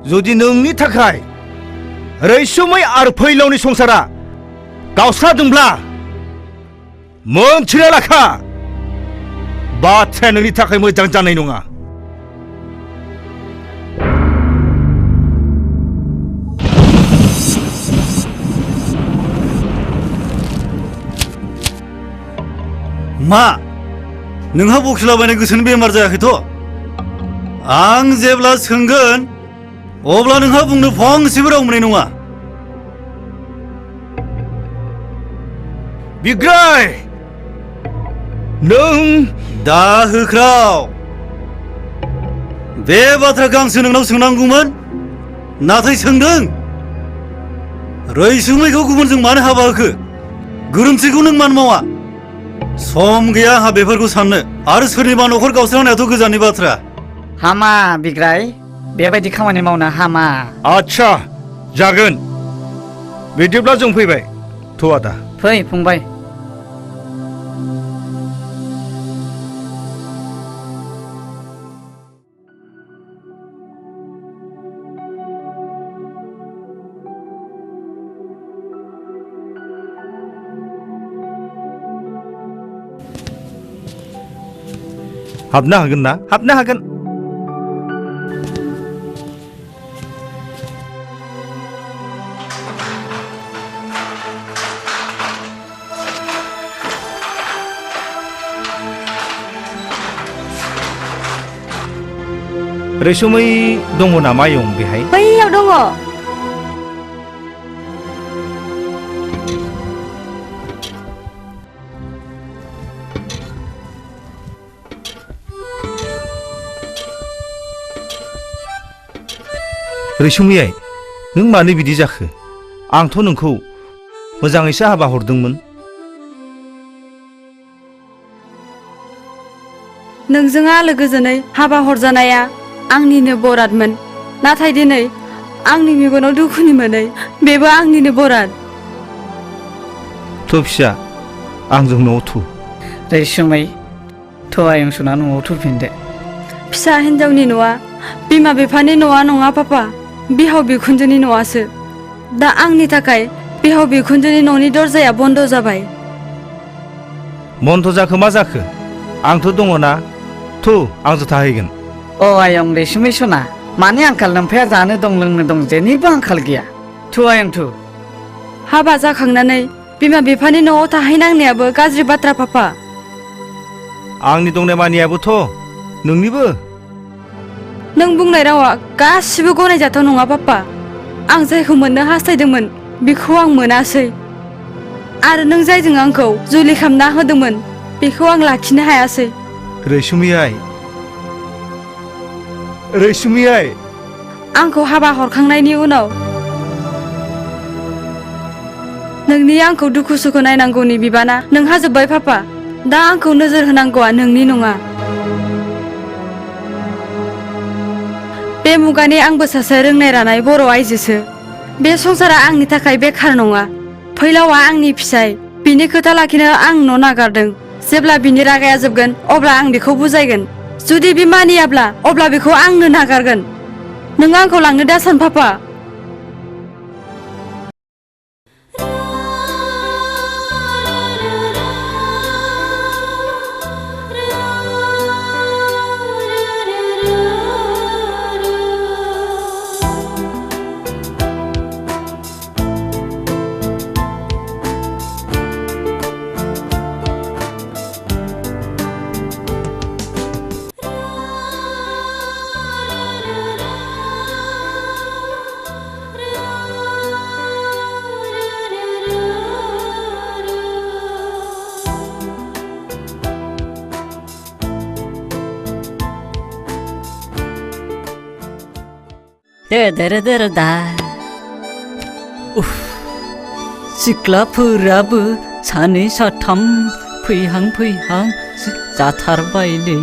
जुदि नोंनि थाखाय रैसुमै आरो फैलावनि संसारा गावस्रादोंब्ला मोनथिना लाखा, बाथ्राया नोंनि थाखाय मोजां जानाय नङा। मा नोंहा बखिलाबायनाय गोसोनि बेमार जायाखैथ'? आं जेब्ला सोंगोन अब्ला नोंहा बुंनो फंसेबो राव मोननाय नङा। बिग्राय, नों दा होख्राव। बे बाथ्राखौ आंसो नोंनाव सोंनांगौमोन, नाथाय सोंदों। रैसुमैखौ गुबुनजों मानो हाबा होखो? गोरोन्थिखौ नों मानो मावा? सम गैया आंहा बेफोरखौ साननो। आरो सोरनिबा न'खर गावस्रानायाथ' गोजाननि बाथ्रा। हामा बिग्राय, बेबायदि खामानि मावनो हामा। आच्छा, जागोन। बिदिब्ला जों फैबाय। थ' आदा। फै फंबाय। हाबनो हागोन ना? हाबनो हागोन। रैसुमै दङ नामा यं बेहाय? बैयाव दङ। रैसुमैयाय, नों मानो बिदि जाखो? आंथ' नोंखौ मोजाङैसो हाबा हरदोंमोन। नोंजों आलो गोजोनै हाबा हरजानाया आंनिनो बरादमोन, नाथाय दिनै आंनि मेगनाव दुखुनि मोनै बेबो आंनिनो बराद। थ' फिसा आंजों न'आव थु। रैसुमै थ' आयं सना न'आव थुफिनदो। फिसा हिन्जावनि न'आ बिमा बिफानि न'आ नङा पापा, बिहाव बिखुनजोनि न'आसो। दा आंनि थाखाय बिहाव बिखुनजोनि न'नि दरजाया बन्द जाबाय। बन्द जाखो मा जाखो, आंथ' दङ ना। थु आंजों थाहैगोन। अ आयं रैसुमै सना, मानि आंखाल नोमफाया जानो दं लोंनो दं जेनिबो आंखाल गैया। थु आयं थु। हाबा जाखांनानै बिमा बिफानि न'आव थाहैनांनायाबो गाज्रि बाथ्रा पापा। आंनि दंनाय मानियाबोथ' नोंनिबो। नों बुंनाय रावा गासिबो गनायजाथाव नङा पापा। आं जायखौ मोननो हास्थायदोंमोन बेखौ आं मोनासै, आरो नों जायजों आंखौ जुलि खालामना होदोंमोन बेखौ आं लाखिनो हायासै। रैसुमै आइ, रैसुमै आइ। आंखौ हाबा हरखांनायनि उनाव नोंनि आंखौ दुखु सुखु नायनांगौनि बिबाना नोंहा जोब्बाय पापा। दा आंखौ नोजोर होनांगौआ नोंनि नङा। बे मुगानि आंबो सासे रोंनाय रानाय बर' आइजोसो। बे संसारा आंनि थाखाय बेखार नङा। फैलावआ आंनि फिसाय, बिनि खोथा लाखिनो आं न' नागारदों। जेब्ला बिनि रागाया जोबगोन अब्ला आं बेखौ बुजायगोन। जुदि बे मानियाब्ला अब्ला बेखौ आंनो नागारगोन। नों आंखौ लांनो दा सान पापा। दा सिख्लाफोराबो सानै साथाम फैहां फैहां जाथारबायलै।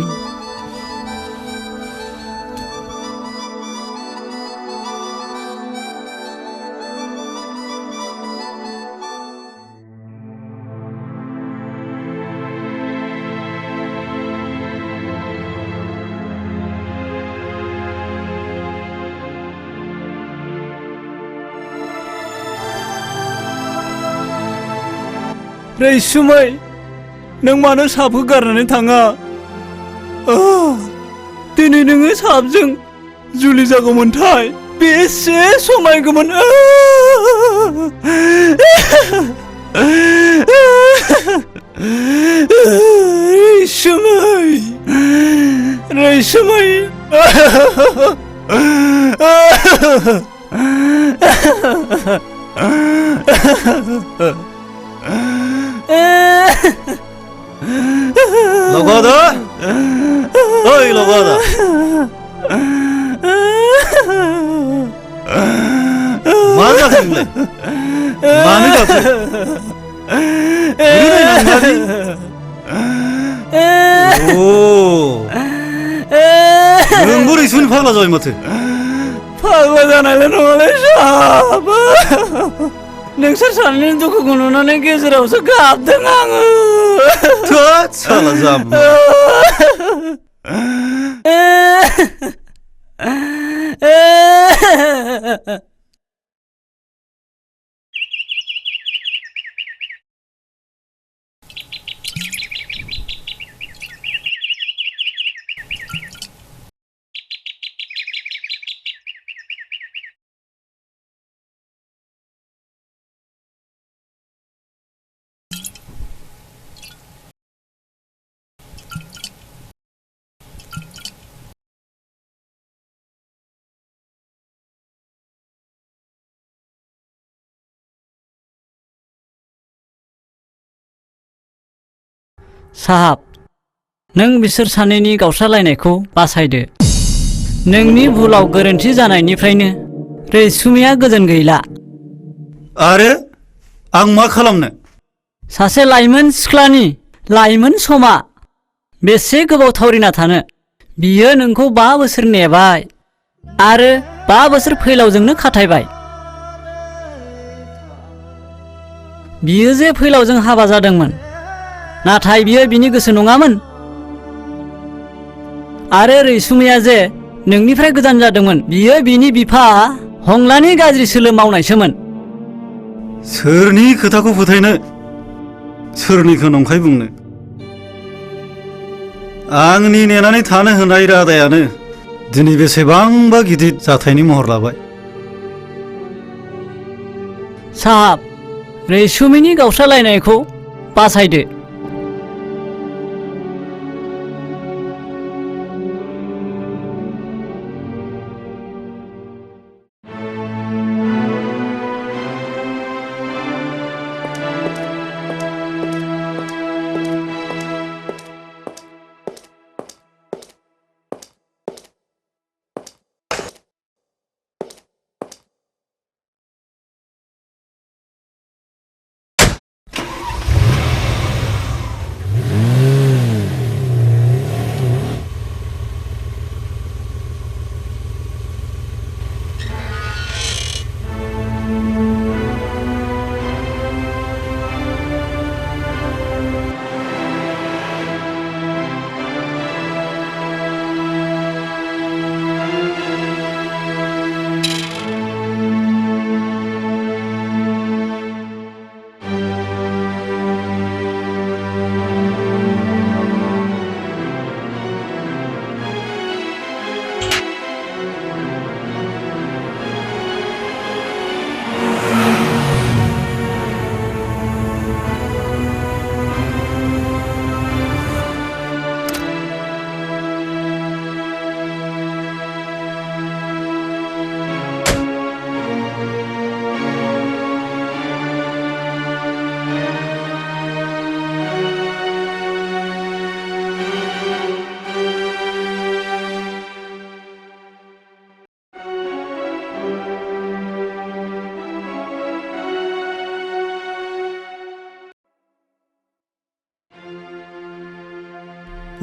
रैसुमै, नों मानो साबखौ गारनानै थाङा? दिनै नोङो साबजों जुलि जागौमोनथाय बेसे समायगौमोन। रैसुमै, रैसुमै। लगादा ओइ लगादा मा जाखो नोंलाय? मानो गाबदों? ओरैनो नांनानै? नोंबो रैसुमै फाग्ला जाबाय माथो। फाग्ला जानायल' नङालै साब, नोंसोर सानैनि दुखुखौ नुनानै गेजेरावसो गाबदों आङो। थोद साला जाम्बा। साहाब, नों बिसोर सानैनि गावस्रालायनायखौ बासायदो। नोंनि भुलाव गोरोन्थि जानायनिफ्रायनो रैसुमैया गोजोन गैला। आरो आं मा खालामनो सासे लाइमोन सिख्लानि लाइमोन समा बेसे गोबाव थावरिना थानो बियो नोंखौ 5 बोसोर नेबाय आरो 5 बोसोर फैलावजोंनो खाथायबाय बियो जे फैलावजों हाबा जादोंमोन नाथाय बियो बिनि गोसो नङामोन आरो रैसुमैया जे नोंनिफ्राय गोजान जादोंमोन बियो बिनि बिफा हंलानि गाज्रि सोलो मावनायसोमोन सोरनि खोथाखौ फोथायनो सोरनिखौ नंखाय बुंनो आंनि नेनानै थानो होनाय रादायानो दिनै बेसेबांबा गिदिर जाथायनि महर लाबाय साहाब रैसुमैनि गावस्रालायनायखौ बासायदो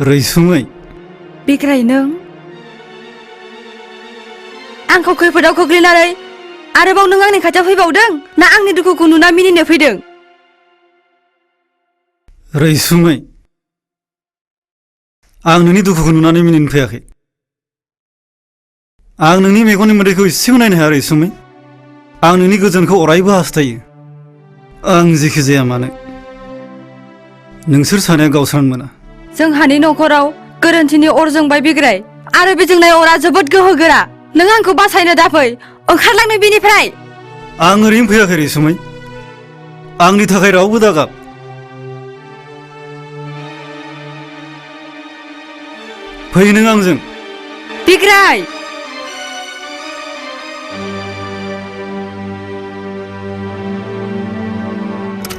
रैसुमै बिग्राय नों आंखौ खैफोदाव खोख्लैनानै आरोबाव नों आंनि खाथियाव फैबावदों ना आंनि दुखुखौ नुना मिनिनो फैदों रैसुमै आं नोंनि दुखुखौ नुनानै मिनिनो फैयाखै आं नोंनि मेगननि मोदैखौ इसेबो नायनो हाया रैसुमै आं नोंनि गोजोनखौ अरायबो हास्थायो आं जेखि जाया मानो नोंसोर सानैया गावस्रानो मोना जोंहानि नखराव गोरोन्थिनि अर जोंबाय बिग्राय आरो बे जोंनाय अरा जोबोद गोहोगोरा नों आंखौ बासायनो दाफै ओंखारलांनो बिनिफ्राय आं ओरैनो फैयाखै रैसुमै आंनि थाखाय रावबो दागाब फै नों आंजों बिग्राय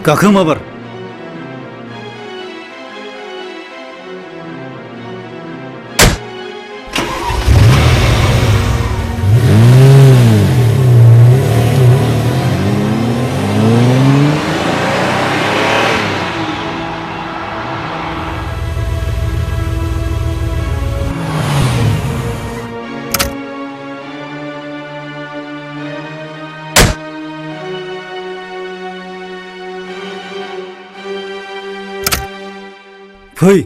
गाखो माबार फै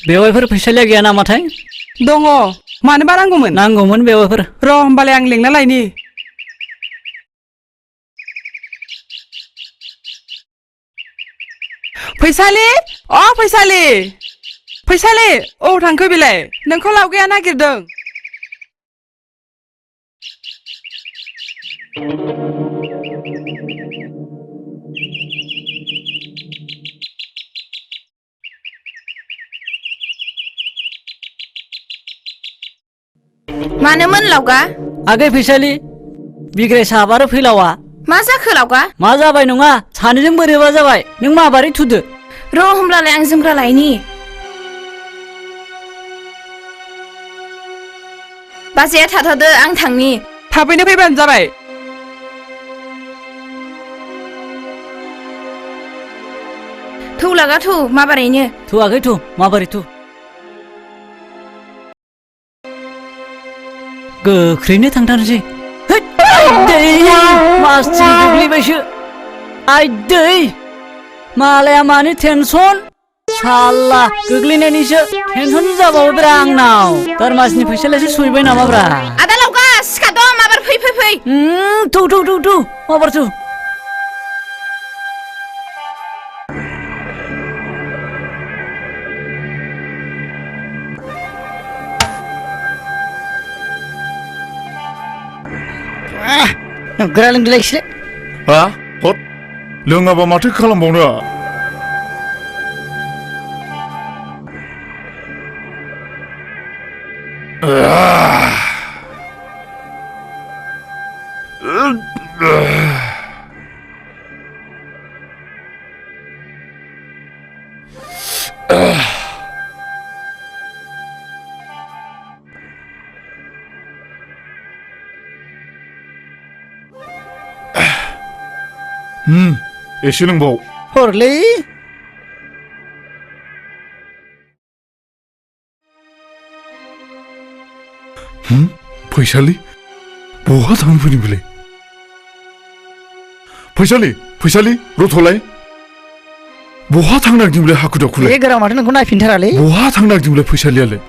बेवाइफोर फैसालिया गैया नामाथाय दङ मानोबा नांगौमोन बेवाइफोर र' होमबालाय आं लेंना लायनि फैसालि फैसालि औ थांखो बेलाय नोंखौ लावगाया नागिरदों मानोमोन लावगा आगै फैसालि बिग्राय साहाब आरो फैलावा मा जाखो लावगा मा जाबाय नङा सानैजों बोरैबा जाबाय नों माबारै थुदो र' होमब्लालाय आं जोमग्रा लायनि बाजैया थाथ'दो आं थांनि थाबैनो फैबानो जाबाय थौ लागा थौ माबारैनो थु आगै थु माबोरै थु गोख्रैनो थांथारसै आइदै मासि गोग्लैबायसो आइदै मालाया मानि टेनसन साला गोग्लैनायनिसो टेनसन जाबावोब्रा आंनाव दारमासनि फैसालायसो सहैबाय नामाब्रा आदा लावगा सिखा दं माबार फै फै फै थु थु थु थु माबार थु नोगोरा लोंदोलायसै हा हद लोङाबा माथो खालामबावनो एसे लोंबाव हरलै फैसालि बहा थांनो फैदों बेलाय फैसालि रथ'लाय बहा थांनो नागिरदों बेलाय हाखु दाखुलाय बे गोराव माथो नोंखौ नायफिनथारालै बहा थांनो नागिरदों बेलाय फैसालियालाय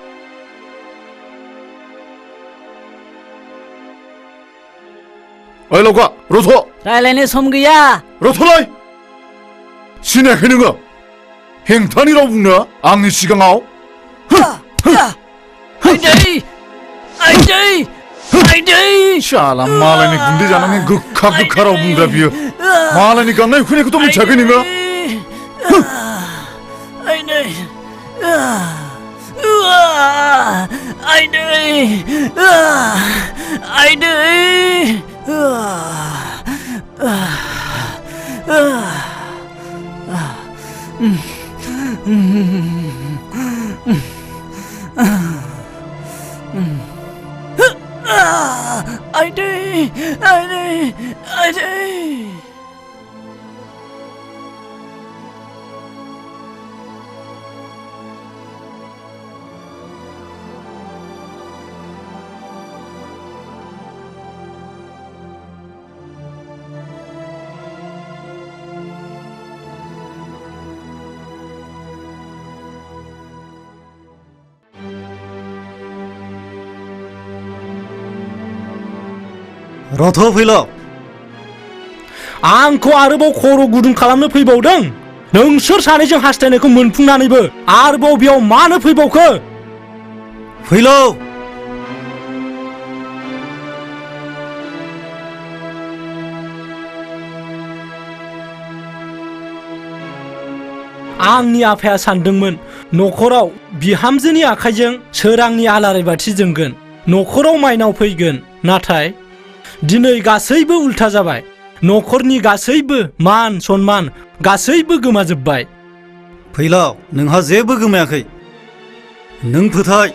ओइ लावगा रथ' रायलायनो सम गैया रथ'लाय सिनायाखै नोङो हेंथानि राव बुंनो आंनि सिगाङाव आइदै शाला मालायनि गुन्दै जानानै गोखा गोखा राव बुंग्रा बियो मालायनि गांनाय उखैनायखौथ' मिथियाखै नोङो आइदै रथ' फैल' आंखौ आरोबाव खर' गुदुं खालामनो फैबावदों नोंसोर सानैजों हास्थायनायखौ मोनफुंनानैबो आरोबाव बेयाव मानो फैबावखो फैल' आंनि आफाया सानदोंमोन न'खराव बिहामजोनि आखाइजों सोरांनि आलारि बाथि जोंगोन न'खराव माइनाव फैगोन नाथाय दिनै गासैबो उल्था जाबाय न'खरनि गासैबो मान सन्मान गासैबो गोमाजोब्बाय फैलाव नोंहा जेबो गोमायाखै नों फोथाय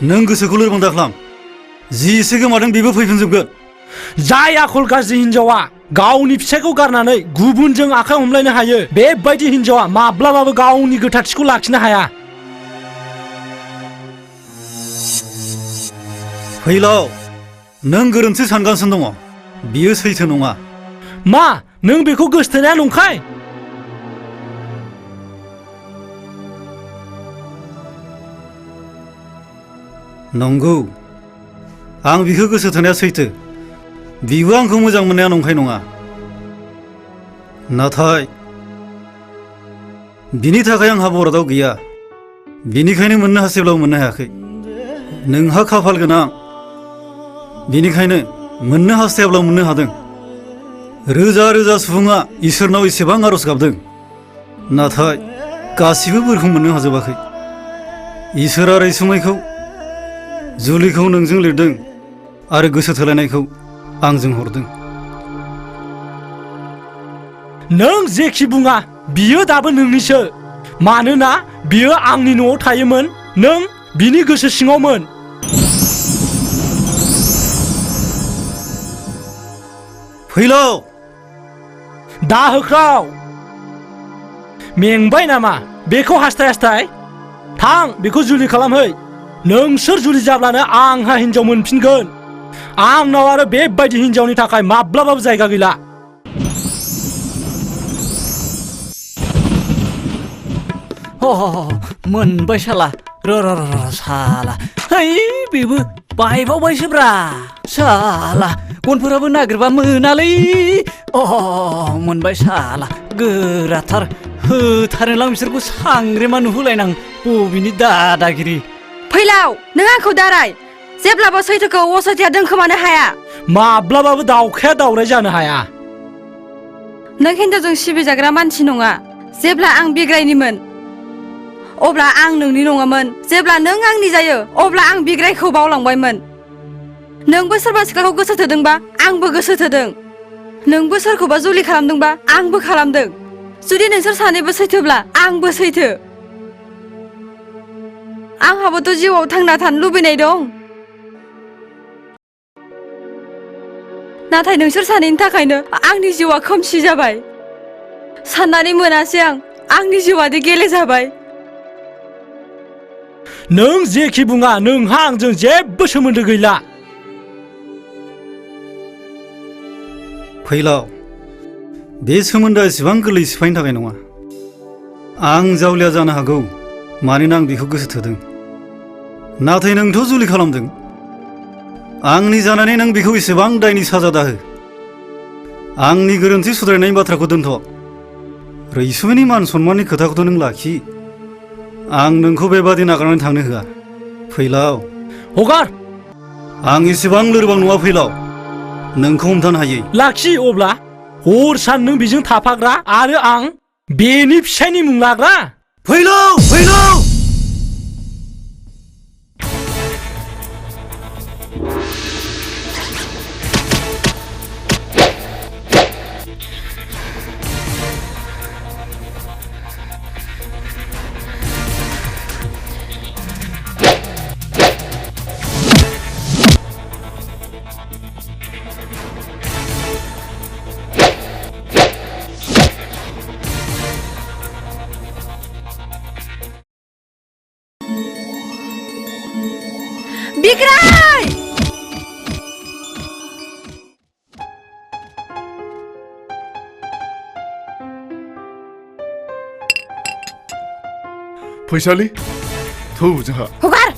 नों गोसोखौ लोरबां दाखालाम जि एसे गोमादों बेबो फैफिनजोबगोन जाय आखल गाज्रि हिन्जावा गावनि फिसायखौ गारनानै गुबुनजों आखाइ हमलायनो हायो बेबायदि हिन्जावा माब्लाबाबो गावनि गोथारथिखौ लाखिनो हाया फैलाव नों गोरोन्थि सानगासिनो दङ बियो सैथो नङा मा नों बेखौ गोसथोनाया नंखाय नंगौ आं बिखौ गोसो थोनाया सैथो बिबो आंखौ मोजां मोननाया नंखाय नङा नाथाय बिनि थाखाय आंहा बरादाव गैया बिनिखायनो मोननो हासैब्लाबो मोननो हायाखै नोंहा खाफाल गोनां बिनिखायनो मोननो हास्थायाब्ला मोननो हादों रोजा रोजा सुबुङा इसोरनाव एसेबां आरज गाबदों नाथाय गासिबो बोरखौ मोननो हाजोबाखै इसोरा रैसुमैखौ जुलिखौ नोंजों लिरदों आरो गोसो थोलायनायखौ आंजों हरदों। नों जेखि बुङा बियो दाबो नोंनिसो मानोना बियो आंनि न'आव थायोमोन नों बिनि गोसो सिङावमोन। फैलाव दा होख्राव मेंबाय नामा बेखौ हास्थाय हास्थाय थां बेखौ जुलि खालामहै नोंसोर जुलि जाब्लानो आंहा हिनजाव मोनफिनगोन आंनाव आरो बेबायदि हिनजावनि थाखाय माब्लाबाबो जायगा गैला। मोनबाय साला र साला है बेबो बायबावबायसोब्रा साला गनफोराबो नागिरबा मोनालै मोनबाय साला गोराथार होथारोलां बिसोरखौ सांग्रेमा नुहोलायनां बबेनि दादागिरि। फैलाव नों आंखौ दाराय जेब्लाबो सैथोखौ असैथोआ दोनखोमानो हाया। माब्लाबाबो दावखाया दावराय जानो हाया। नों हिनजावजों सिबिजाग्रा मानसि नङा। जेब्ला आं बिग्रायनिमोन अब्ला आं नोंनि नङामोन। जेब्ला नों आंनि जायो अब्ला आं बिग्रायखौ बावलांबायमोन। नोंबो सोरबा सिख्लाखौ गोसो थोदोंबा आंबो गोसो थोदों। नोंबो सोरखौबा जुलि खालामदोंबा आंबो खालामदों। जुदि नोंसोर सानैबो सैथोब्ला आंबो सैथो। आंहाबोथ' जिउआव थांना थानो लुबैनाय दं। नाथाय नोंसोर सानैनि थाखायनो आंनि जिउआ खोमसि जाबाय। साननानै मोनासै आंनि जिउआदि गेले जाबाय। नों जेखि बुङा नोंहा आंजों जेबो सोमोन्दो गैला। फैलाव बे सोमोन्दोआ एसेबां गोरलै सिफायनो थाखाय नङा। आं जावलिया जानो हागौ मानोना आं बेखौ गोसो थोदों। नाथाय नोंथ' जुलि खालामदों। आंनि जानानै नों बेखौ एसेबां दायनि साजा दाहो। आंनि गोरोन्थि सुद्रायनायनि बाथ्राखौ दोनथ'। रैसुमैनि मान सन्माननि खोथाखौथ' नों लाखि। आं नोंखौ बेबादि नागारनानै थांनो होआ। फैलाव हगार आं एसेबां लोरबां नङा फैलाव नोंखौ हमथानो हायै। लाखि अब्ला हर सान नों बेजों थाफाग्रा आरो आं बेनि फिसायनि मुं लाग्रा। फैलाव फैलाव बिग्राय फैसालि थौ जोंहा हगार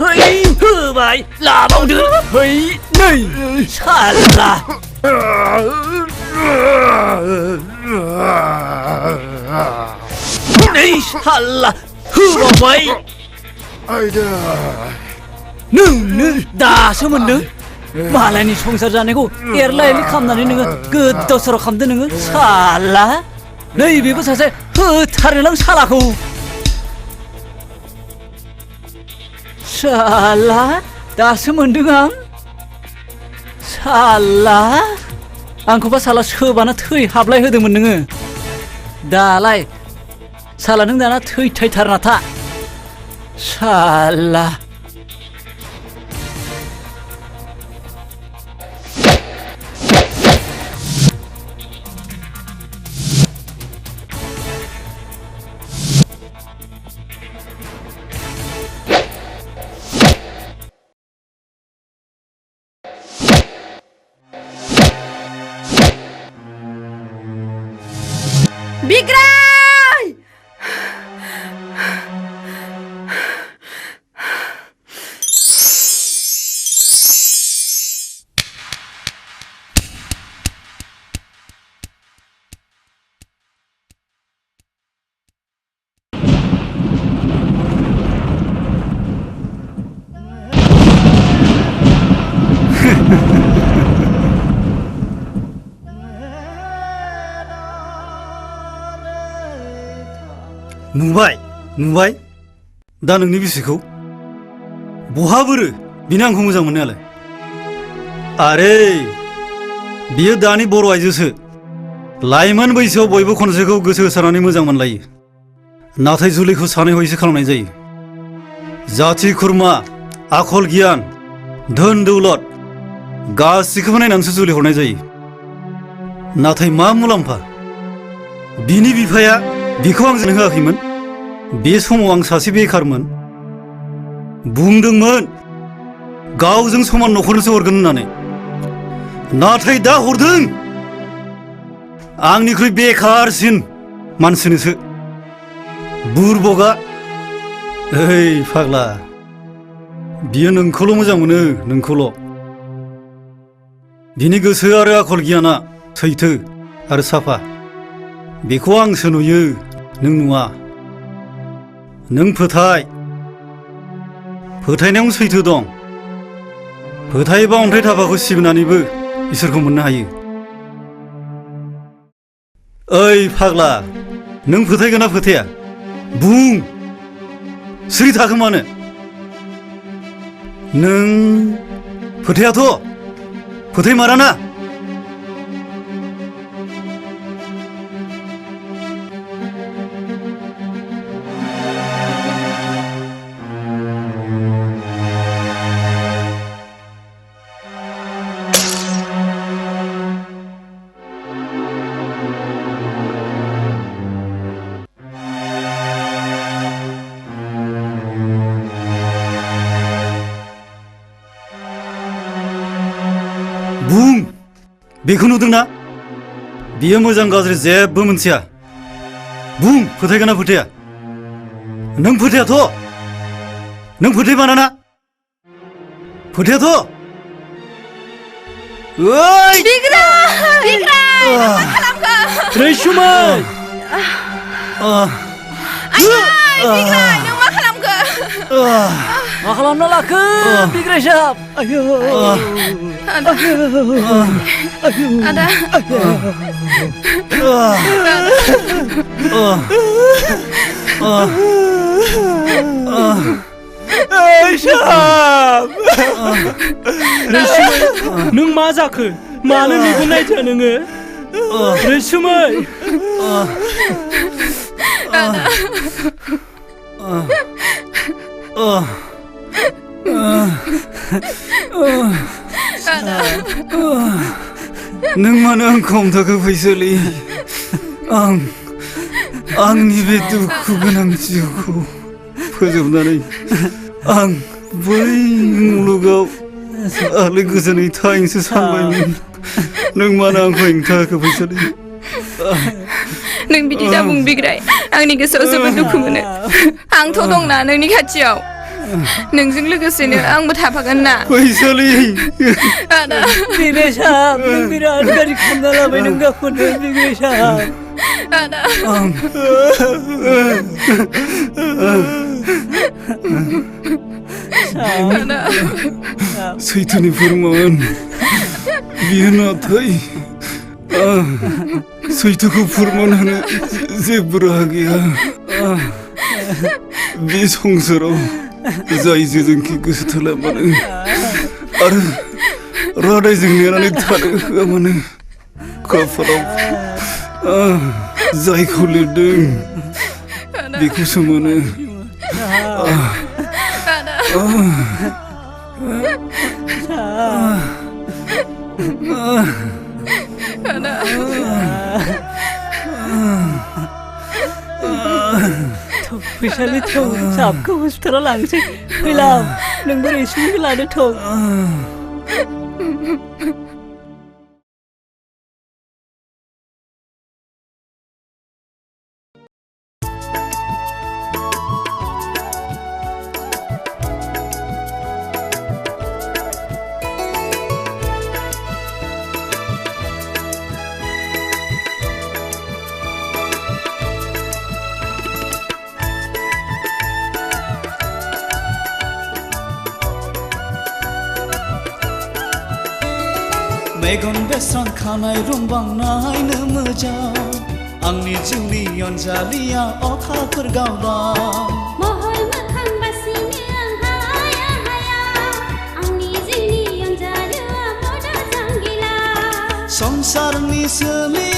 है होबाय लाबावदो है नै साला नै साला होबावबाय। नोंनो दासो मोनदों मालायनि संसार जानायखौ एरला एरलि खालामनानै नोङो गोदाव सोराव खालामदो नोङो साला। नैबेबो सासे होथारोलां सालाखौ साला दासो मोनदों आं साला। आंखौबा साला सोबाना थै हाबलाय होदोंमोन नोङो। दालाय साला नों दाना थैथायथारना था साला। बिग्राय नुबाय दा नोंनि बिसिखौ बहा बोरो बिनो आंखौ मोजां मोननायालाय आरे बियो दानि बर' आइजोसो लाइमोन बैसोआव बयबो खनसेखौ गोसो होसारनानै मोजां मोनलायो नाथाय जुलिखौ सानै हयैसो खालामनाय जायो जाथि खुरमा आखल गियान धोन दौलत गासिखौबो नायनानैसो जुलि हरनाय जायो नाथाय मा मुलाम्फा बिनि बिफाया बिखौ आंजों होआखैमोन बे समाव आं सासे बेखारमोन बुंदोंमोन गावजों समान न'खरनोसो हरगोन होननानै नाथाय दा हरदों आंनिख्रुइ बेखारसिन मानसिनोसो बुरबगा ओइ फाग्ला बियो नोंखौल' मोजां मोनो नोंखौल' बिनि गोसो आरो आखल गियाना सैथो आरो साफा बेखौ आंसो नुयो नों नुवा नों फोथायनायाव सैथो दं फोथायोबा अन्थाइ थाफाखौ सिबिनानैबो इसोरखौ मोननो हायो ओइ फाग्ला नों फोथायगोन ना फोथाया बुं सिरि थाखो मानो नों फोथायाथ' फोथायमाराना बुं बेखौ नुदोंना बियो मोजां गाज्रि जेबो मोनथिया बुं फोथायगोन ना फोथाया नों फोथायाथ' नों फोथायमाराना फोथायाथ' ओइ बिग्राय मा खालामखो रैसुमै बिग्राय नों मा खालामखो मा खालामना लाखो बिग्राय साब आयौ आदा रैसुमै नों मा जाखो मानो मेगन नायथिया नोङो रैसुमै नों मानो आंखौ हमथाखो फैसलि आंनि बे दुखु गोनां जिउखौ फोजोबनानै आं बै मुलुगाव आलो गोजोनै थाहैनोसो सानबायमोन नों मानो आंखौ हेंथा होखो फैसलि नों बिदि दा बुं बिग्राय आंनि गोसोआव जोबोद दुखु मोनो आंथ' दंना नोंनि खाथियाव नोंजों लोगोसेनो आंबो थाफागोन ना फैसलि आदा बिग्राय साब नों बिराद गाज्रि खालामना लाबाय नों गावखौनो बिग्राय साब आदा सैथोनि फोरमान बियो नाथाय सैथोखौ फोरमान होनो जेबो राहा गैया बे संसाराव जाय जेजोंखि गोसो थोला मानो आरो रादायजों नेनानै थानो होआ मानो खाफालाव जायखौ लिरदों बेखौसो मोनो फैसालि थौ साबखौ हस्पिटालाव लांसै फैलाम नोंबो रैसुमैखौ लादो थौ मेगन बेस्रां खानाय रुंबां नायनो मोजां आंनि जिउनि अनजालिया अखाफोर गावदों महर मोखां बासिनो आं हाया हाया आंनि जिउनि अनजालुआ मदा जांगिला संसारनि सोलि